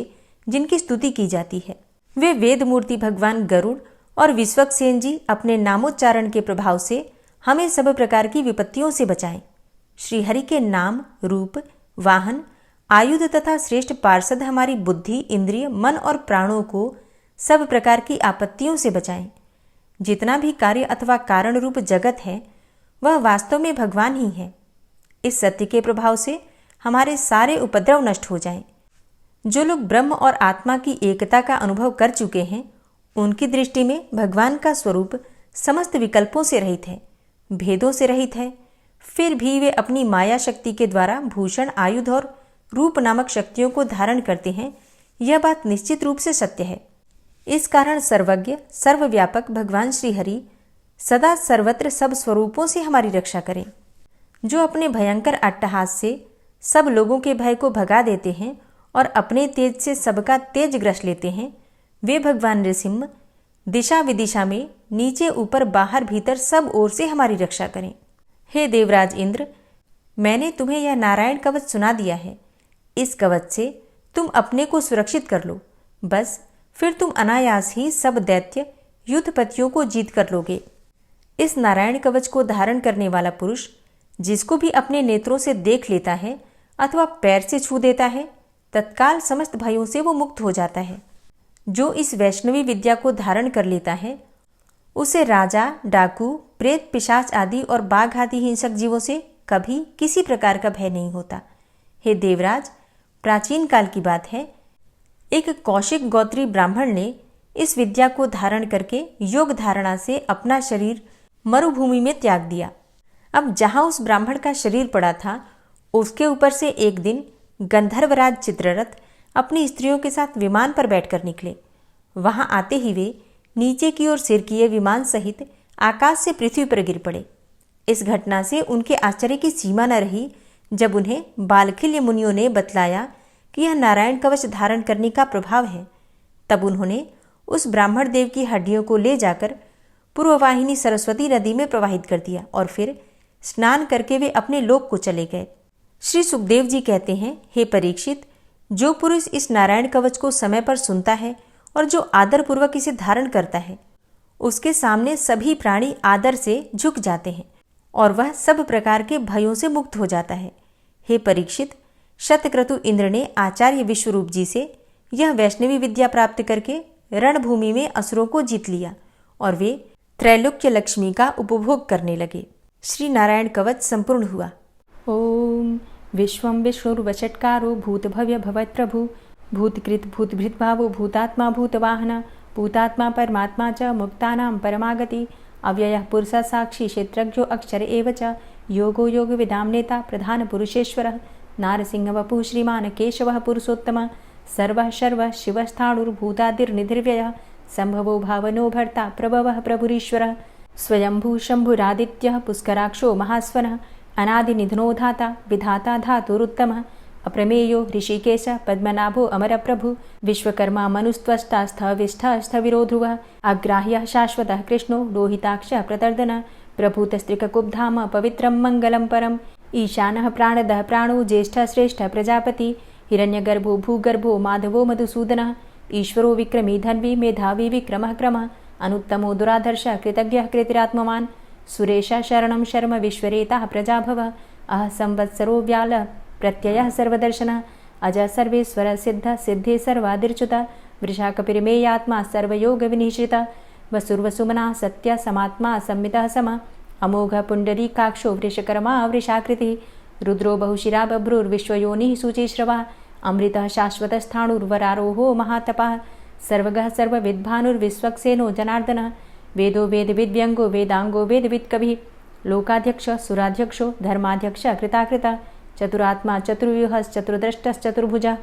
जिनकी स्तुति की जाती है, वे वेद मूर्ति भगवान गरुड़ और विश्वक्सेन जी अपने नामोच्चारण के प्रभाव से हमें सब प्रकार की विपत्तियों से बचाएं। श्रीहरि के नाम, रूप, वाहन, आयुध तथा श्रेष्ठ पार्षद हमारी बुद्धि, इंद्रिय, मन और प्राणों को सब प्रकार की आपत्तियों से बचाएं। जितना भी कार्य अथवा कारण रूप जगत है, वह वास्तव में भगवान ही है। इस सत्य के प्रभाव से हमारे सारे उपद्रव नष्ट हो जाएं। जो लोग ब्रह्म और आत्मा की एकता का अनुभव कर चुके हैं, उनकी दृष्टि में भगवान का स्वरूप समस्त विकल्पों से रहित है, भेदों से रहित है। फिर भी वे अपनी माया शक्ति के द्वारा भूषण, आयुध और रूप नामक शक्तियों को धारण करते हैं। यह बात निश्चित रूप से सत्य है। इस कारण सर्वज्ञ, सर्वव्यापक भगवान श्रीहरि सदा सर्वत्र सब स्वरूपों से हमारी रक्षा करें। जो अपने भयंकर अट्टहास से सब लोगों के भय को भगा देते हैं और अपने तेज से सबका तेज ग्रस लेते हैं, वे भगवान नृसिंह दिशा विदिशा में नीचे ऊपर बाहर भीतर सब ओर से हमारी रक्षा करें। हे देवराज इंद्र, मैंने तुम्हें यह नारायण कवच सुना दिया है। इस कवच से तुम अपने को सुरक्षित कर लो, बस फिर तुम अनायास ही सब दैत्य युद्धपतियों को जीत कर लोगे। इस नारायण कवच को धारण करने वाला पुरुष जिसको भी अपने नेत्रों से देख लेता है अथवा पैर से छू देता है, तत्काल समस्त भयों से वो मुक्त हो जाता है। जो इस वैष्णवी विद्या को धारण कर लेता है, उसे राजा, डाकू, प्रेत, पिशाच आदि और बाघ आदि हिंसक जीवों से कभी किसी प्रकार का भय नहीं होता। हे देवराज, प्राचीन काल की बात है, एक कौशिक गोत्री ब्राह्मण ने इस विद्या को धारण करके योग धारणा से अपना शरीर मरुभूमि में त्याग दिया। अब जहां उस ब्राह्मण का शरीर पड़ा था, उसके ऊपर से एक दिन गंधर्वराज चित्ररथ अपनी स्त्रियों के साथ विमान पर बैठकर निकले। वहां आते ही वे नीचे की ओर सिर किए विमान सहित आकाश से पृथ्वी पर गिर पड़े। इस घटना से उनके आश्चर्य की सीमा न रही जब उन्हें बालखिल्य मुनियों ने बतलाया कि यह नारायण कवच धारण करने का प्रभाव है। तब उन्होंने उस ब्राह्मण देव की हड्डियों को ले जाकर पूर्ववाहिनी सरस्वती नदी में प्रवाहित कर दिया और फिर स्नान करके वे अपने लोक को चले गए। श्री सुखदेव जी कहते हैं, हे परीक्षित, जो पुरुष इस नारायण कवच को समय पर सुनता है और जो आदरपूर्वक इसे धारण करता है, उसके सामने सभी प्राणी आदर से झुक जाते हैं और वह सब प्रकार के भयों से मुक्त हो जाता है। हे परीक्षित, शतक्रतु इंद्र ने आचार्य विश्वरूप जी से यह वैष्णवी विद्या प्राप्त करके रणभूमि में असुरों को जीत लिया और वे त्रैलोक्य लक्ष्मी का उपभोग करने लगे। श्री नारायण कवच संपूर्ण हुआ। ओम विश्वं विष्णुर्वषट्कारो भूतभव्य भवत्प्रभु भूतकृत भूतभृद्भावो भूतात्मा भूतवाहन भूतात्मा परमात्मा च मुक्तानां परमागति अव्ययः पुरुषः साक्षी क्षेत्रज्ञो अक्षर एव च योगो योगविदां नेता प्रधान पुरुषेश्वरः नारसिंहवपुः श्रीमान् केशवः पुरुषोत्तमः सर्वः शर्वः शिवस्थाणुर्भूतादिर्निधिर्व्ययः संभवो भावनो भर्ता प्रभवः प्रभुरीश्वरः स्वयंभू शंभुरादित्यः पुष्कराक्षो महास्वनः अनादिनिधनो धाता विधाता धातुरुत्तमः अप्रमेयो ऋषिकेश पद्मनाभो अमरप्रभु विश्वकर्मा मनुस्त्वष्टा स्थविष्ठः स्थविरो ध्रुवः अग्राह्यः शाश्वतः कृष्णो लोहिताक्षः प्रतर्दनः प्रभूतस्त्रिककुब्धाम पवित्रं मङ्गलं परम् ईशानः प्राणदः प्राणो ज्येष्ठः श्रेष्ठः प्रजापति हिरण्यगर्भो भूगर्भो माधवो मधुसूदनः ईश्वरो विक्रमी धन्वी मेधावी विक्रमः क्रमः अनुत्तमो दुराधर्षः कृतज्ञः कृतिरात्मवान् सुरेशः शरणं शर्म विश्वरेताः प्रजाभवः अह संवत्सरो व्यालः प्रत्ययः सर्वदर्शनः अजः सर्वेश्वरः सिद्धः सिद्धे सर्वादिर्च्युतः वृषाकपिर्मेयात्मा सर्वयोगविनिश्रितः वसुर्वसुमनः सत्यः समात्मा संमितः समः अमोघः पुण्डरीकाक्षो वृषकर्मा वृषाकृतिः रुद्रो बहुशिरा बभ्रुर्विश्वयोनिः शुचिश्रवः अमृतः शाश्वतस्थाणुर्वरारोहो महातपः सर्वगः सर्वविद्भानुर्विश्वक्सेनो जनार्दनः वेदो वेदविद्व्यङ्गो वेदाङ्गो वेदवित्कविः लोकाध्यक्षः सुराध्यक्षो धर्माध्यक्षः कृताकृतः चतुरात्मा चतुर्व्यूहश्चतुर्द्रष्टश्चतुर्भुजः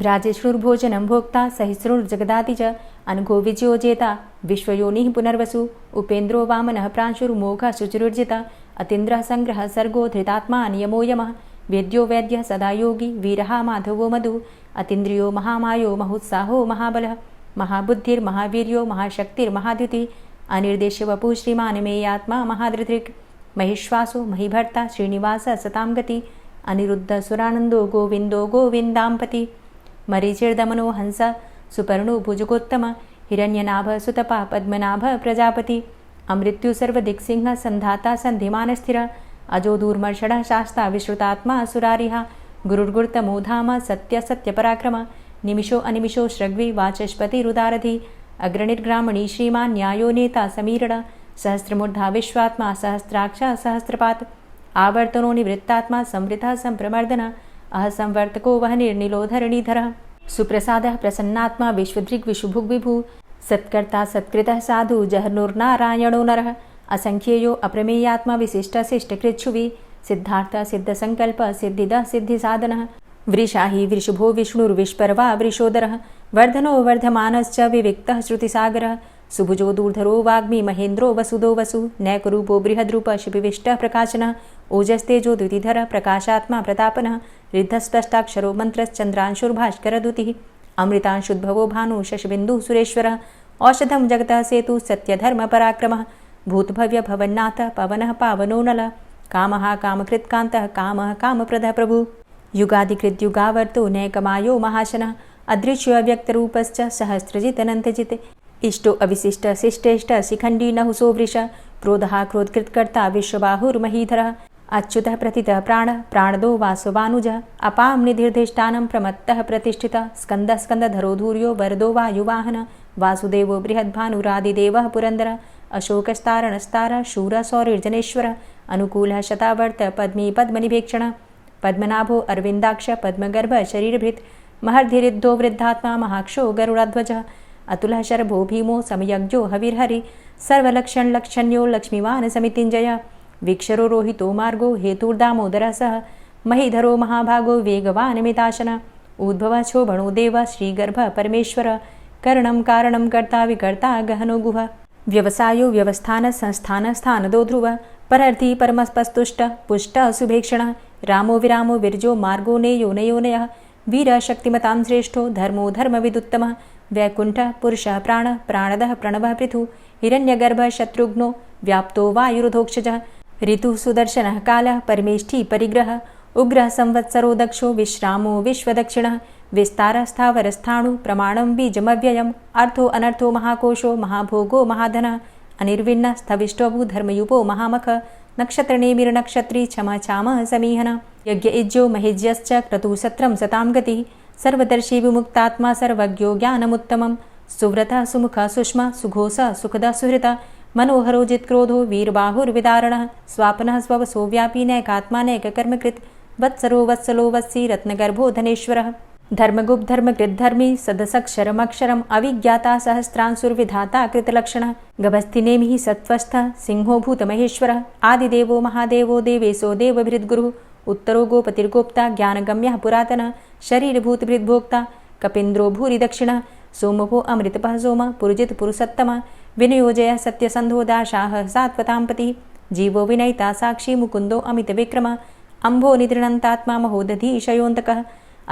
भ्राजेष्णुर्भोजनं भोक्ता सहिष्णुर्जगदाति च अनघो विजयोजेता विश्वयोनिः पुनर्वसु उपेन्द्रो वामनः प्रांशुर्मोघः शुचिरुर्जितः अतीन्द्रः संग्रहः सर्गो धृतात्मा नियमो यमः वेद्यो वैद्यः सदा योगी वीरः माधवो मधु अतीन्द्रियो महामायो महोत्साहो महाबलः महाबुद्धिर्महावीर्यो महाशक्तिर्महाद्युतिः अनिर्देश्य वपुः श्रीमान् मेयात्मा महाधृतिर् महिश्वासो महीभर्ता श्रीनिवासः सतां गति अनिरुद्ध सुरानन्दो गोविन्दो गोविन्दाम्पति मरीचिर्दमनो हंस सुपर्णो भुजगोत्तम हिरण्यनाभ सुतपा पद्मनाभ प्रजापति अमृत्यु सर्वदिक्सिंह संधाता सन्धिमानस्थिर अजो दूर्मर्षणः शास्ता विश्रुतात्मा सुरारिः गुरुर्गुर्तमो धाम सत्य सत्यपराक्रम निमिषो अनिमिषो श्रग्वी वाचस्पतिरुदारधि अग्रणिर्ग्रामणी श्रीमान् न्यायो नेता समीरण सहस्रमूर्धा विश्वात्मा सहस्राक्ष सहस्रपात् आवर्तनो निवृत्तात्मा संवृतः संप्रमर्दन अह संवर्तको वह निर्निलोधरणीधरः सुप्रसादः प्रसन्नात्मा विश्वदृग् विशुभुग् विभु सत्कर्ता सत्कृतः साधु जहर्नुर्नारायणो नरः असंख्येयो अप्रमेयात्मा विशिष्टशिष्टकृच्छुवि सिद्धार्थ सिद्धसंकल्प सिद्धिदः सिद्धिसाधनः वृषाहि वृषभो विष्णुर्विष्पर्वा वृषोदरः वर्धनो वर्धमानश्च विविक्तः श्रुतिसागरः सुभुजो दूर्धरो वाग्मी महेन्द्रो वसुदो वसु नैकरूपो बृहद्रूप शिपिविष्टः प्रकाशनः ओजस्तेजो द्युतिधरः प्रकाशात्मा प्रतापनः रिद्धस्पष्टाक्षरो मन्त्रश्चन्द्रांशुर्भास्करद्युतिः अमृतांशुद्भवो भानु शशबिन्दुः सुरेश्वरः औषधं जगतः सेतु सत्यधर्मपराक्रमः भूतभव्य भवन्नाथ पवनः पावनो नलः कामः कामकृत्कान्तः कामः कामप्रदः प्रभुः युगादिकृद्युगावर्तो नैकमायो महाशनः अदृश्यो अव्यक्तरूपश्च सहस्रजितनन्तजित् इष्टो अविशिष्ट शिष्टेष्ट शिखण्डी नहुसो वृष क्रोधः क्रोधकृत्कर्ता विश्वबाहुर्महीधरः अच्युतः प्रतितः प्राणदो वासवानुजः अपां निधिर्धिष्ठानं प्रमत्तः प्रतिष्ठितः स्कन्दः स्कन्दधरो धूर्यो वरदो वायुवाहनः वासुदेवो बृहद्भानुरादिदेवः पुरन्दरः अशोकस्तारणस्तारः शूरः सौरिर्जनेश्वरः अनुकूलः शतावर्त पद्मी पद्मनिभेक्षणः पद्मनाभो अरविन्दाक्ष पद्मगर्भ शरीरभृत् महर्धिरिद्धो वृद्धात्मा महाक्षो गरुडाध्वजः अतुलः शरभो भीमो समयज्ञो हविर्हरि सर्वलक्षणलक्षण्यो लक्ष्मीवान् समितिञ्जयः वीक्षरो रोहितो मार्गो हेतुर्दामोदरः सह महीधरो महाभागो वेगवान् मिताशनः उद्भवः क्षोभणो देवः श्रीगर्भः परमेश्वरः करणं कारणं कर्ता विकर्ता गहनो गुहः व्यवसायो व्यवस्थान संस्थान स्थानदो ध्रुवः परर्थी परमस्पस्तुष्ट पुष्ट शुभेक्षणः रामो विरामो विरजो मार्गो नेयो नयोनयः वीरः शक्तिमतां श्रेष्ठो धर्मो धर्मविदुत्तमः वैकुण्ठः पुरुषः प्राणः प्राणदः प्रणवः पृथु हिरण्यगर्भः शत्रुघ्नो व्याप्तो वायुरुधोक्षजः ऋतुः सुदर्शनः कालः परमेष्ठी परिग्रहः उग्रः संवत्सरो दक्षो विश्रामो विश्वदक्षिणः विस्तारस्थावरस्थाणु प्रमाणं बीजमव्ययम् अर्थो अनर्थो महाकोशो महाभोगो महाधनः अनिर्विण्णः स्थविष्टोभू धर्मयुपो महामखः नक्षत्रनेमिर्नक्षत्री क्षमा क्षामः समीहनः यज्ञ इज्यो महेज्यश्च क्रतुसत्रं सतां गतिः सर्वदर्शी विमुक्तात्मा सर्वज्ञो ज्ञानमुत्तमं सुव्रतः सुमुखः सुष्मा सुघोषः सुखदः सुहृतः मनोहरो जित्क्रोधो वीरबाहुर्विदारणः स्वापनः स्ववसो व्यापी नैकात्मा नैककर्मकृत् वत्सरो वत्सलो वत्सी रत्नगर्भो धनेश्वरः धर्मगुप्त धर्मकृद्धर्मी सदसक्षरमक्षरम् अविज्ञाता सहस्रांशुर्विधाता कृतलक्षणः गभस्तिनेमिः सत्त्वस्थः सिंहो भूतमहेश्वरः आदिदेवो महादेवो देवेशो देवभृद्गुरुः उत्तरो गोपतिर्गोप्ता ज्ञानगम्यः पुरातनः शरीरभूतभृद्भोक्ता कपीन्द्रो भूरि दक्षिणः सोमभो अमृतपः सोमः पुरुजित पुरुषोत्तमः विनयोजयः सत्यसन्धो दाशाः सात्वतां पतिः जीवो विनयिता साक्षी मुकुन्दो अमितविक्रमः अम्भो निद्रणन्तात्मा महोदधीशयोऽन्तकः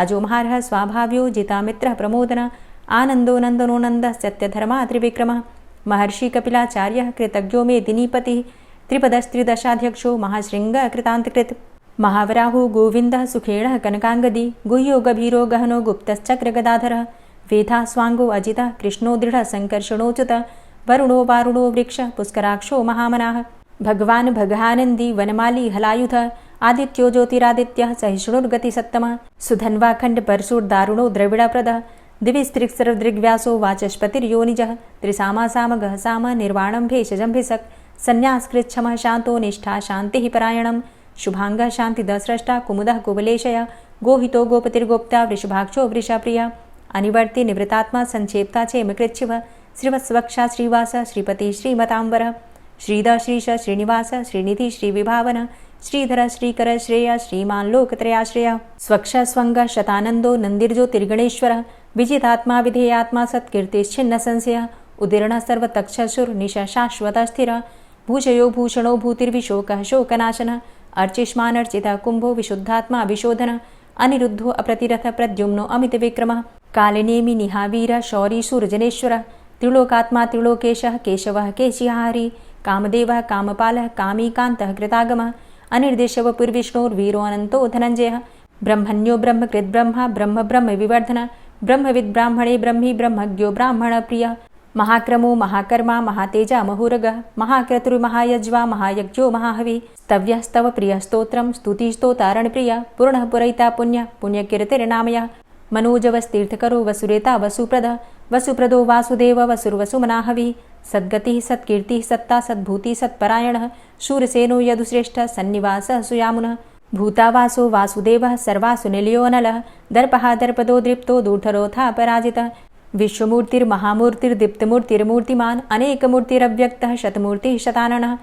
अजोमहारः स्वाभाव्यो जितामित्रः प्रमोदनः आनन्दो नन्दनो नन्दः सत्यधर्मा त्रिविक्रमः महर्षि कपिलाचार्यः कृतज्ञो मेदिनीपतिः त्रिपदस्त्रिदशाध्यक्षो महाशृङ्गः कृतान्तकृत् महावराहो गोविन्दः सुखेणः कनकाङ्गदी गुह्यो गभीरो गहनो गुप्तश्चक्रगदाधरः वेधा स्वाङ्गो अजितः कृष्णो दृढः सङ्कर्षणोच्युतः वरुणो वारुणो वृक्षः पुष्कराक्षो महामनाः भगवान् भगानन्दी वनमाली हलायुधः आदित्यो ज्योतिरादित्यः सहिष्णुर्गतिसत्तमः सुधन्वाखण्ड परशुर्दारुणो द्रविडप्रदः दिविस्त्रिक्सरदृग्व्यासो वाचस्पतिर्योनिजः त्रिसामासामगः साम निर्वाणं भेषजम्भिषक् सन्न्यासकृच्छमः शान्तो निष्ठा शान्तिः परायणं शुभाङ्गः शान्तिदस्रष्टा कुमुदः कुवलेशयः गोहितो गोपतिर्गोप्ता वृषभाक्षो वृषाप्रियः अनिवर्ति निवृतात्मा संक्षेप्ता चेमकृच्छिवः श्रीवत्सवक्षा श्रीवास श्रीपति श्रीमतांबरः श्रीधर श्रीश श्रीनिवास श्रीनिधि श्रीविभावन श्रीधर श्रीकर श्रेय श्रीमान् लोकत्रयाश्रयः स्वक्ष स्वङ्ग शतानन्दो नन्दिर्ज्योतिर्गणेश्वरः विजितात्मा विधेयात्मा सत्कीर्तिश्छिन्न संशयः उदीर्णः सर्वतक्षसुर्निश शाश्वतः स्थिरः भूषयो भूषणो भूतिर्विशोकः शोकनाशनः अर्चिष्मानर्चितः कुम्भो विशुद्धात्मा विशोधनः अनिरुद्धो अप्रतिरथ प्रद्युम्नो अमितविक्रमः कालिनेमि निहावीरः शौरी शूरजनेश्वरः त्रिलोकात्मा त्रिलोकेशः केशवः केशिहारी कामदेवः कामपालः कामीकान्तः कृतागमः अनिर्देशवपुर्विष्णोर्वीरो अनन्तो धनञ्जयः ब्रह्मण्यो ब्रह्मकृद्ब्रह्मा ब्रह्म ब्रह्म विवर्धनः ब्रह्मविद् ब्राह्मणे ब्रह्मी ब्रह्मज्ञो ब्राह्मणप्रियः महाक्रमो महाकर्मा महातेजा महोरगः महाक्रतुर्महायज्वा महायज्ञो महाहवि स्तव्यः स्तव प्रियः स्तोत्रं स्तुतिस्तोतारणप्रियः पूर्णः पुरैता पुण्यः पुण्यकीर्तिर्नामयः मनोजवस्तीर्थकरो वसुरेता वसुप्रदः वसुप्रदो वासुदेव वसुर्वसुमनाहवि सद्गतिः सत्कीर्तिः सत्ता सद्भूतिः सत्परायणः शूरसेनो यदुश्रेष्ठः सन्निवासः सुयामुनः भूतावासो वासुदेवः सर्वासु निलयोऽनलः दर्पः दर्पदो दृप्तो दूढरोथा पराजितः विश्वमूर्तिर्महामूर्तिर्दीप्तमूर्तिर्मूर्तिमान् अनेकमूर्तिरव्यक्तः शतमूर्तिः शताननः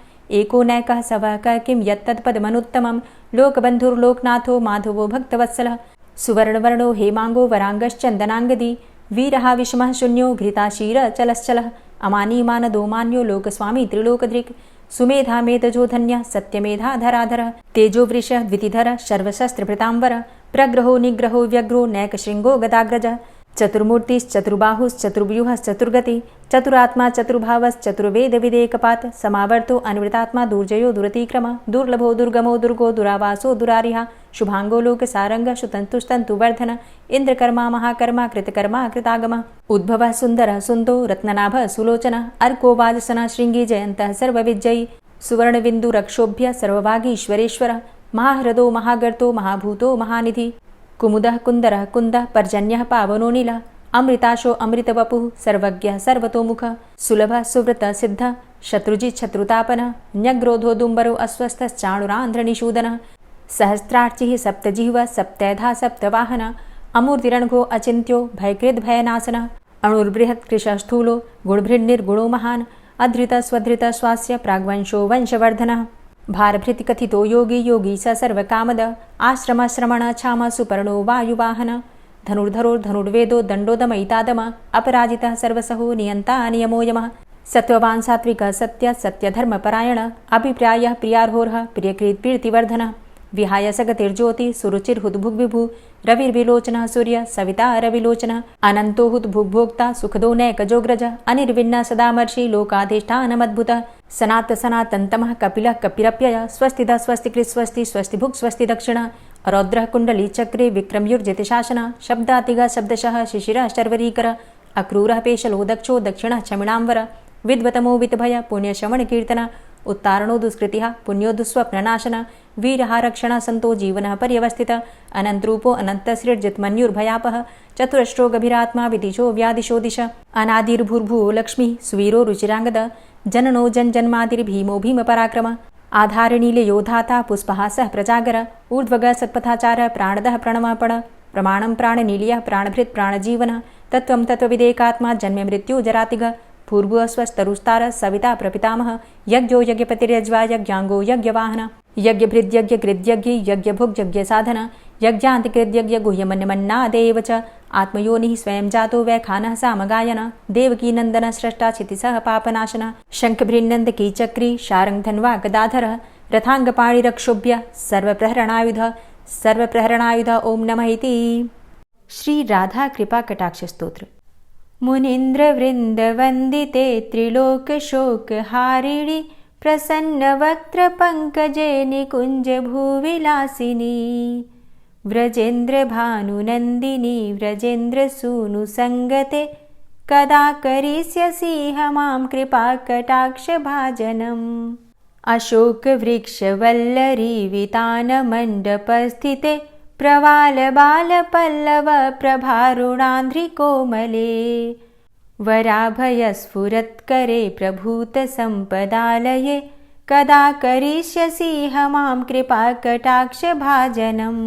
एको नैकः सवकः किं यत्तत्पदमनुत्तमं लोकबन्धुर्लोकनाथो माधवो भक्तवत्सलः सुवर्णवर्णो हेमाङ्गो वराङ्गश्चन्दनाङ्गदी वीरः विषमः शून्यो घृताशीरचलश्चलः अमानीमानदोमान्यो लोकस्वामी त्रिलोकदृक् सुमेधा मेधजो धन्यः सत्यमेधाधराधरः तेजोवृषः द्वितिधरः सर्वशस्त्रभृताम्बरः प्रग्रहो निग्रहो व्यग्रो नैकशृङ्गो गदाग्रजः चतुर्मूर्तिश्चतुर्बाहुश्चतुर्व्यूहश्चतुर्गति चतुरात्मा चतुर्भावश्चतुर्वेदविदेकपात् समावर्तो अनिवृतात्मा दुर्जयो दुरतिक्रम दुर्लभो दुर्गमो दुर्गो दुरावासो दुरारिहा शुभांगो लोकसारंग शुतन्तुस्तन्तुवर्धन इन्द्रकर्मा महाकर्मा कृतकर्मा कृतागम उद्भवः सुन्दरः सुन्दो रत्ननाभः सुलोचनः अर्को वाजसनः शृङ्गी जयन्तः सर्वविजयी सुवर्णबिन्दुरक्षोभ्य सर्वभागीश्वरेश्वरः महाह्रदो महागर्तो महाभूतो महानिधि कुमुदः कुन्दरः कुन्दः पर्जन्यः पावनो नीलः अमृताशो अमृतवपुः सर्वज्ञः सर्वतोमुखः सुलभः सुव्रतः सिद्धः शत्रुजित् शत्रुतापनः न्यग्रोधोदुम्बरो अस्वस्थश्चाणुरान्ध्रनिषूदनः सहस्रार्चिः सप्तजिह्वः सप्तैधा सप्तवाहनः अमूर्तिरणघो अचिन्त्यो भयकृद्भयनाशनः अणुर्बृहत्कृशः स्थूलो गुणभृन्निर्गुणो महान् अधृतस्वधृतश्वास्य प्राग्वंशो वंशवर्धनः भारभृतिकथितो योगी योगी स सर्वकामद आश्रमश्रमण क्षाम सुपर्णो वायुवाहन धनुर्धरो धनुर्वेदो दण्डोदमयितादम अपराजितः सर्वसहो नियन्ता नियमो यमः सत्त्ववान् सात्विकः सत्य सत्यधर्मपरायण अभिप्रायः प्रियार्होर्ह प्रियकृत्प्रीतिवर्धनः विहाय सगतिर्ज्योति सुरुचिर्हुद्भुग्विभु रविर्विलोचनः सूर्य सविता रविलोचनः अनन्तो हुद्भुग्भोक्ता सुखदो नैकजोग्रज अनिर्विण्ण सदामर्षि लोकाधिष्ठानमद्भुतः सनात सनातन्तमः कपिलः कपिरप्ययः स्वस्तिदा स्वस्तिकृत् स्वस्ति स्वस्तिभुक् स्वस्ति दक्षिणः रौद्रः कुण्डली चक्रे विक्रमयुर्जितशासनः शब्दातिगः शब्दशः शिशिरः शर्वरीकरः अक्रूरः पेशलो दक्षो दक्षिणः क्षमिणाम्बर विद्वतमो वितभय पुण्यश्रवणकीर्तन उत्तारणो दुष्कृतिः पुण्यो दुःस्वप्ननाशन वीरहारक्षण सन्तो जीवनः पर्यवस्थितः अनन्तरूपो अनन्तसृर्जितमन्युर्भयापः चतुरश्रो गभीरात्मा विदिशो व्यादिशो दिश अनादिर्भूर्भुवो लक्ष्मीः सुवीरो रुचिराङ्गद जननो जन्मादिर्भीमो भीमपराक्रम आधारनीलयो धाता पुष्पहासः प्रजागर ऊर्ध्वगः सत्पथाचारः प्राणदः प्रणवपण प्रमाणं प्राणनीलयः प्राणभृत् प्राणजीवनः तत्त्वं तत्त्वविदेकात्मा जन्ममृत्यु जरातिगः पूर्वस्वस्तरुस्तारः सविता प्रपितामह यज्ञो यज्ञपतिर्यज्वा यज्ञाङ्गो यज्ञवाहन यज्ञभृद्यज्ञकृद्यज्ञ यज्ञभुग्यज्ञसाधन यज्ञान्तिकृद्यज्ञ गुह्यमन्यमन्नादेव च आत्मयोनिः स्वयं जातो वैखानः सामगायन देवकीनन्दन स्रष्टा क्षितिसः पापनाशन शङ्खभृन्नन्दकी चक्री शारङ्गधन्वा गदाधरः रथाङ्गपाणिरक्षोभ्य सर्वप्रहरणायुध ॐ नमः इति। श्री राधा कृपा कटाक्ष स्तोत्र। मुनीन्द्रवृन्दवन्दिते त्रिलोकशोकहारिणि प्रसन्नवक्त्रपङ्कजे निकुञ्जभूविलासिनी व्रजेन्द्रभानुनन्दिनी व्रजेन्द्रसूनुसङ्गते कदा करिष्यसि मां कृपाकटाक्षभाजनम् अशोकवृक्षवल्लरी वितानमण्डपस्थिते प्रवालबालपल्लव प्रभारुणान्ध्रिकोमले वराभयस्फुरत्करे प्रभूतसम्पदालये कदा करिष्यसि मां कृपाकटाक्षभाजनम्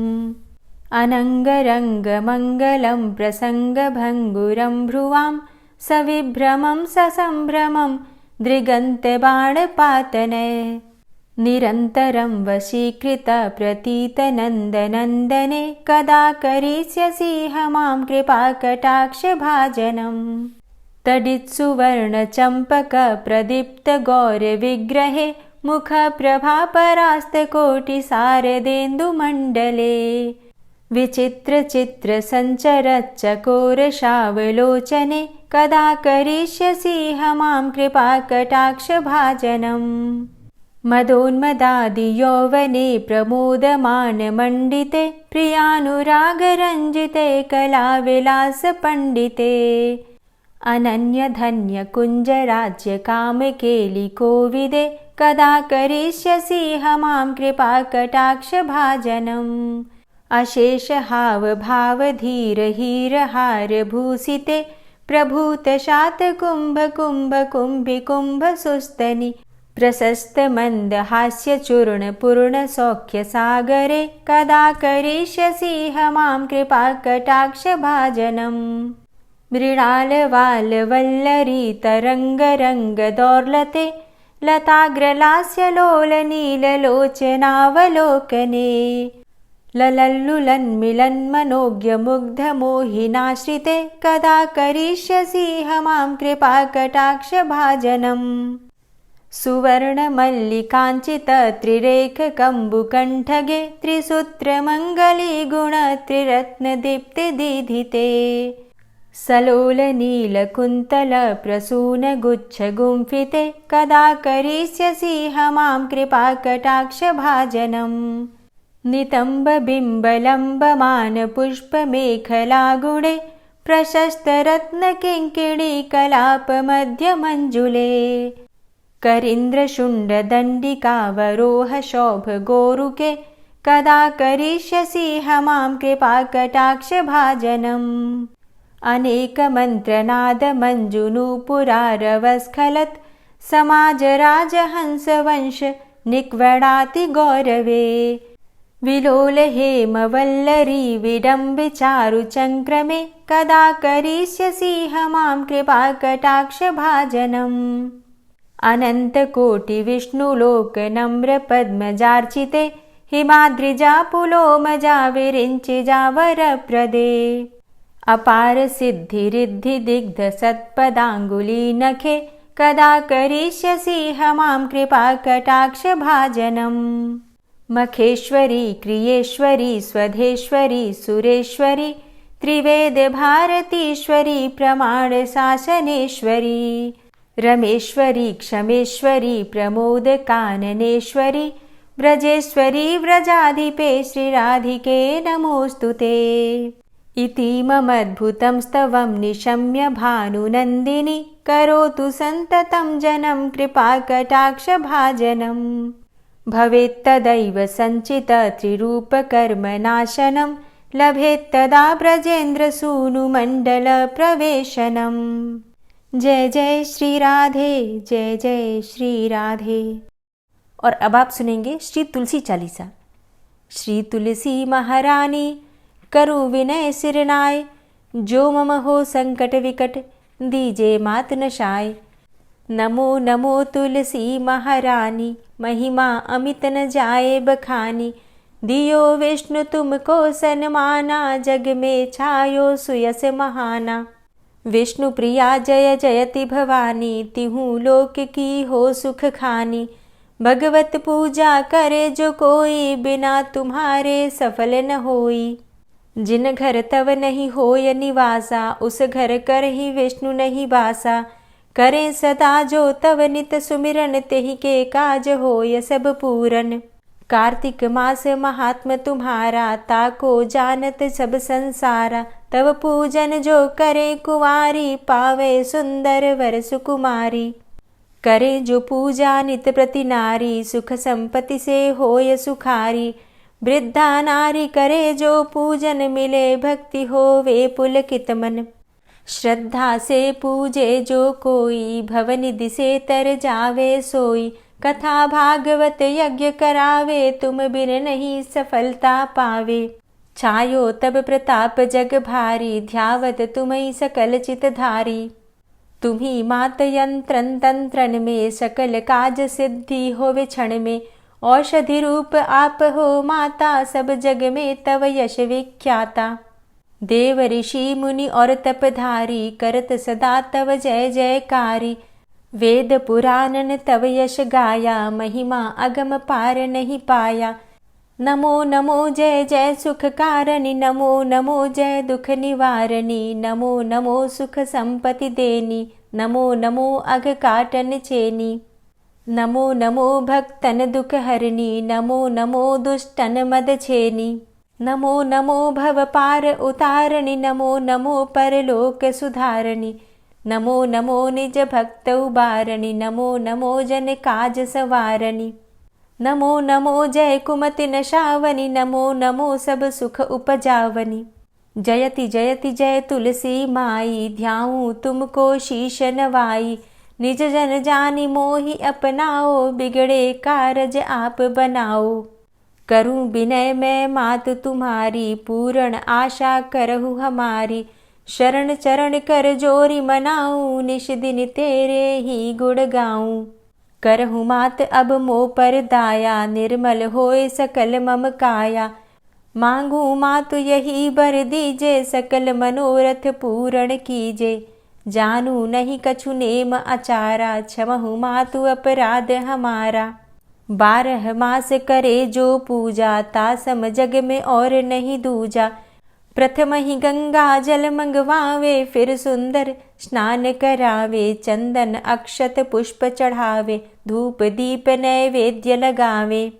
अनङ्गरङ्गमङ्गलं प्रसङ्गभङ्गुरं भ्रुवां सविभ्रमं ससम्भ्रमं दृगन्तबाणपातने निरन्तरं वशीकृत प्रतीतनन्दनन्दने कदा करिष्यसि मां कृपाकटाक्षभाजनम् तडित्सुवर्णचम्पकप्रदीप्तगौरविग्रहे मुखप्रभापरास्तकोटिसारदेन्दुमण्डले विचित्रचित्रसञ्चरच्चकोरशावलोचने कदा करिष्यसि मां कृपाकटाक्षभाजनम् मदोन्मदादियौवने प्रमोदमानमण्डिते प्रियानुरागरञ्जिते कलाविलासपण्डिते अनन्यधन्यकुञ्जराज्यकामकेलिकोविदे कदा करिष्यसि मां कृपाकटाक्षभाजनम् अशेषहावभावधीरहीरहारभूषिते प्रभूतशातकुम्भकुम्भकुम्भिकुम्भसुस्तनि प्रशस्तमन्दहास्यचूर्णपूर्णसौख्यसागरे कदा करिष्यसि मां कृपाकटाक्षभाजनम् मृणालवालवल्लरी लताग्रलास्यलोलनीललोचनावलोकने ललल्लुलन्मिलन्मनोज्ञमुग्धमोहिनाश्रिते कदा करिष्यसि मां कृपाकटाक्षभाजनम् सुवर्णमल्लिकाञ्चित त्रिरेख कम्बुकण्ठगे त्रिसूत्रमङ्गली गुणत्रिरत्नदीप्तिदीधिते सलोलनीलकुन्तलप्रसूनगुच्छगुम्फिते कदा करिष्यसि मां कृपाकटाक्षभाजनम् नितम्बबिम्बलम्बमानपुष्पमेखलागुणे प्रशस्तरत्नकिङ्किणीकलापमध्यमञ्जुले करीन्द्रशुण्डदण्डिकावरोहशोभगोरुके कदा करिष्यसि मां कृपाकटाक्षभाजनम् अनेकमन्त्रनादमञ्जुनूपुरारवस्खलत् समाजराजहंसवंश निक्वडाति गौरवे विलोलहेमवल्लरी विडम्बिचारुचङ्क्रमे कदा करिष्यसि मां कृपाकटाक्षभाजनम् अनन्तकोटिविष्णुलोकनम्रपद्मजार्चिते हिमाद्रिजापुलोमजा विरिञ्चिजावरप्रदे अपारसिद्धिरिद्धिदिग्धसत्पदाङ्गुलीनखे कदा करिष्यसि मां कृपाकटाक्षभाजनम् मखेश्वरी क्रियेश्वरी स्वधेश्वरी सुरेश्वरी त्रिवेदभारतीश्वरी प्रमाणशासनेश्वरी रमेश्वरी क्षमेश्वरी प्रमोदकाननेश्वरी व्रजेश्वरी व्रजाधिपे श्रीराधिके नमोऽस्तुते इतीममद्भुतं स्तवं निशम्य भानुनन्दिनी करोतु सन्ततं जनं कृपाकटाक्षभाजनम् भवेत्तदैव सञ्चित त्रिरूपकर्मनाशनं लभेत्तदा ब्रजेन्द्रसूनुमण्डलप्रवेशनम् जय जय श्री राधे, जय जय श्री राधे। और अब आप सुनेंगे श्री तुलसी चालीसा। श्री तुलसी महारानी करु विनय सिरनाय, जो मम हो संकट विकट दीजे मात नशाय। नमो नमो तुलसी महारानी, महिमा अमित न जाए बखानी। दियो विष्णु तुमको सन्माना, जग में छायो सुयस महाना। विष्णु प्रिया जय जयति भवानी, तिहु लोक की हो सुख खानी। भगवत पूजा करे जो कोई, बिना तुम्हारे सफल न होई। जिन घर तव नहीं होय निवासा, उस घर कर ही विष्णु नहीं बासा। करें सदा जो तव नित सुमिरन, तेहि के काज होय सब पूरन। कार्तिक मास महात्म तुम्हारा, ताको जानत सब संसारा। तव पूजन जो करे कुंवारी, पावे सुंदर वर सुकुमारी। करे जो पूजा नित प्रति नारी, सुख संपत्ति से होय सुखारी। वृद्धा नारी करे जो पूजन, मिले भक्ति होवे पुलकित मन। श्रद्धा से पूजे जो कोई, भवनिधि से तर जावे सोई। कथा भागवत यज्ञ करावे, तुम बिन नहीं सफलता पावे। छायो तब प्रताप जग भारी, ध्यावत तुम्हीं सकल चित धारी। तुम्ही मात यंत्रन तंत्रन में, सकल काज सिद्धि होवे क्षण में। औषधि रूप आप हो माता, सब जग में तव यश विख्याता। देव ऋषि मुनि और तपधारी, करत सदा तव जय जयकारी। वेद पुराणन तव यश गाया, महिमा अगम पार नहीं पाया। नमो नमो जय जय सुख कारणी, नमो नमो जय दुख निवारणी। नमो नमो सुख संपत्ति देनी, नमो नमो अघ काटन चेनी। नमो नमो भक्तन दुख हरणी, नमो नमो दुष्टन मद छेनी। नमो नमो भव पार उतारणी, नमो नमो परलोक सुधारणी। नमो नमो निज भक्त उबारणी, नमो नमो जन काज सवारणी। नमो नमो जय कुमति नशावनी, नमो नमो सब सुख उपजावनी। जयति जयति जय तुलसी माई, ध्याऊं तुमको शीश नवाई। निज जन जानी मोहि अपनाओ, बिगड़े कारज आप बनाओ। करूं विनय मैं मात तुम्हारी, पूर्ण आशा करहु हमारी। शरण चरण कर जोरी मनाऊं, निश दिन तेरे ही गुण गाऊं। करहु मात अब मो पर दाया, निर्मल होए सकल मम काया। मांगू मातु यही बर दीजे, सकल मनोरथ पूर्ण कीजे। जानू नहीं कछु नेम आचारा, क्षमहु मातु अपराध हमारा। 12 मास करे जो पूजा, तासम जग में और नहीं दूजा। प्रथम ही गंगा जल मंगवावे, फिर सुंदर स्नान करावे। चंदन अक्षत पुष्प चढ़ावे, धूप दीप नैवेद्य लगावे।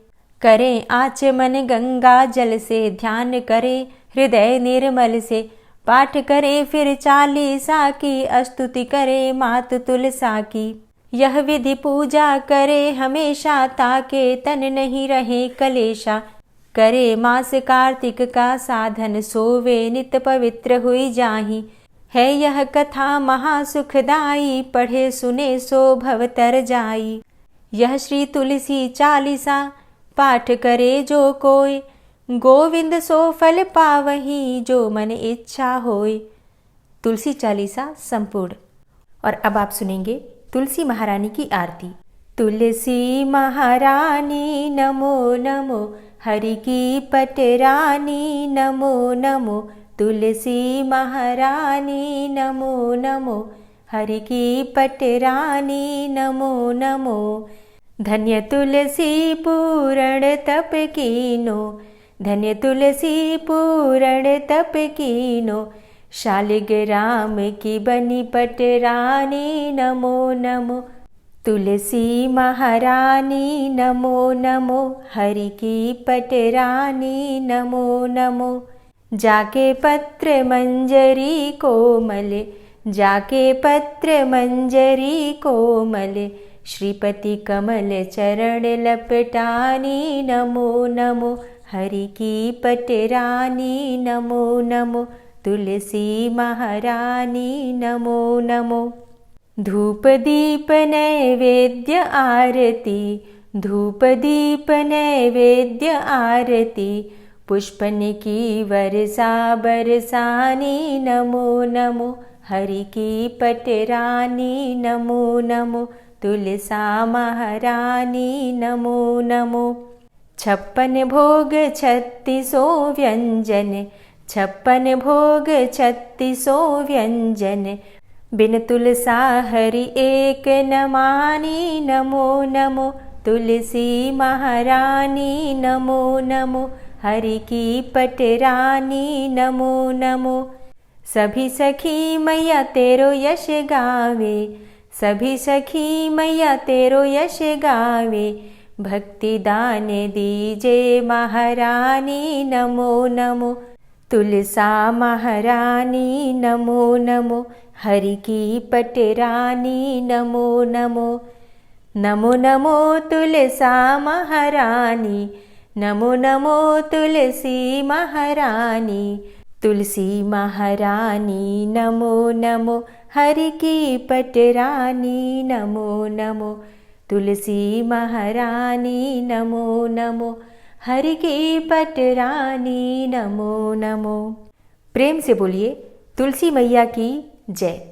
करें आचमन गंगा जल से, ध्यान करे हृदय निर्मल से। पाठ करे फिर 40 की, स्तुति करे मात तुलसा की। यह विधि पूजा करे हमेशा, ताके तन नहीं रहे कलेशा। करे मास कार्तिक का साधन, सोवे नित पवित्र हुई जाहि। है यह कथा महासुखदाई, पढ़े सुने सो भव तर जाई। यह श्री तुलसी 40 पाठ करे जो कोय, गोविंद सो फल पावही, जो मन इच्छा होय। तुलसी 40 संपूर्ण। और अब आप सुनेंगे तुलसी महारानी की आरती। तुलसी महारानी नमो नमो, हरि की पटरानी नमो नमो। तुलसी महारानी नमो नमो, हरि की पटरानी नमो नमो। धन्य तुलसी पूर्ण तप कीनो, धन्य तुलसी पूर्ण तप कीनो। शालिग्राम की बनी पटरानी नमो नमो। तुलसी महारानी नमो नमो, हरि की पटरानी नमो नमो। जाके पत्र मंजरी कोमल, जाके पत्र मंजरी कोमल। श्रीपति कमल चरण लपटानी नमो नमो, हरि की पटरानी नमो नमो। तुलसी महारानी नमो नमो। धूप दीप नैवेद्य आरती, धूप दीप नैवेद्य आरती। पुष्पन की वर्षा बरसानी नमो नमो, हरि की पटरानी नमो नमो। तुलसा महारानी नमो नमो। 56 भोग 36 व्यंजन, 56 भोग 36 व्यंजन। बिन तुलसा हरि एक न मानी नमो नमो। तुलसी महारानी नमो नमो, हरि की पटरानी नमो नमो। सभी सखी मैया तेरो यश गावे, सभी सखी मैया तेरो यश गावे। भक्ति दान दीजे महारानी नमो नमो। तुलसा महारानी नमो नमो, हरि की पटरानी नमो नमो। नमो नमो तुलसा महारानी, नमो नमो तुलसी महारानी। तुलसी महारानी नमो नमो, हरि की पटरानी नमो नमो। तुलसी महारानी नमो नमो, हरि की पटरानी नमो नमो। प्रेम से बोलिए तुलसी मैया की जय।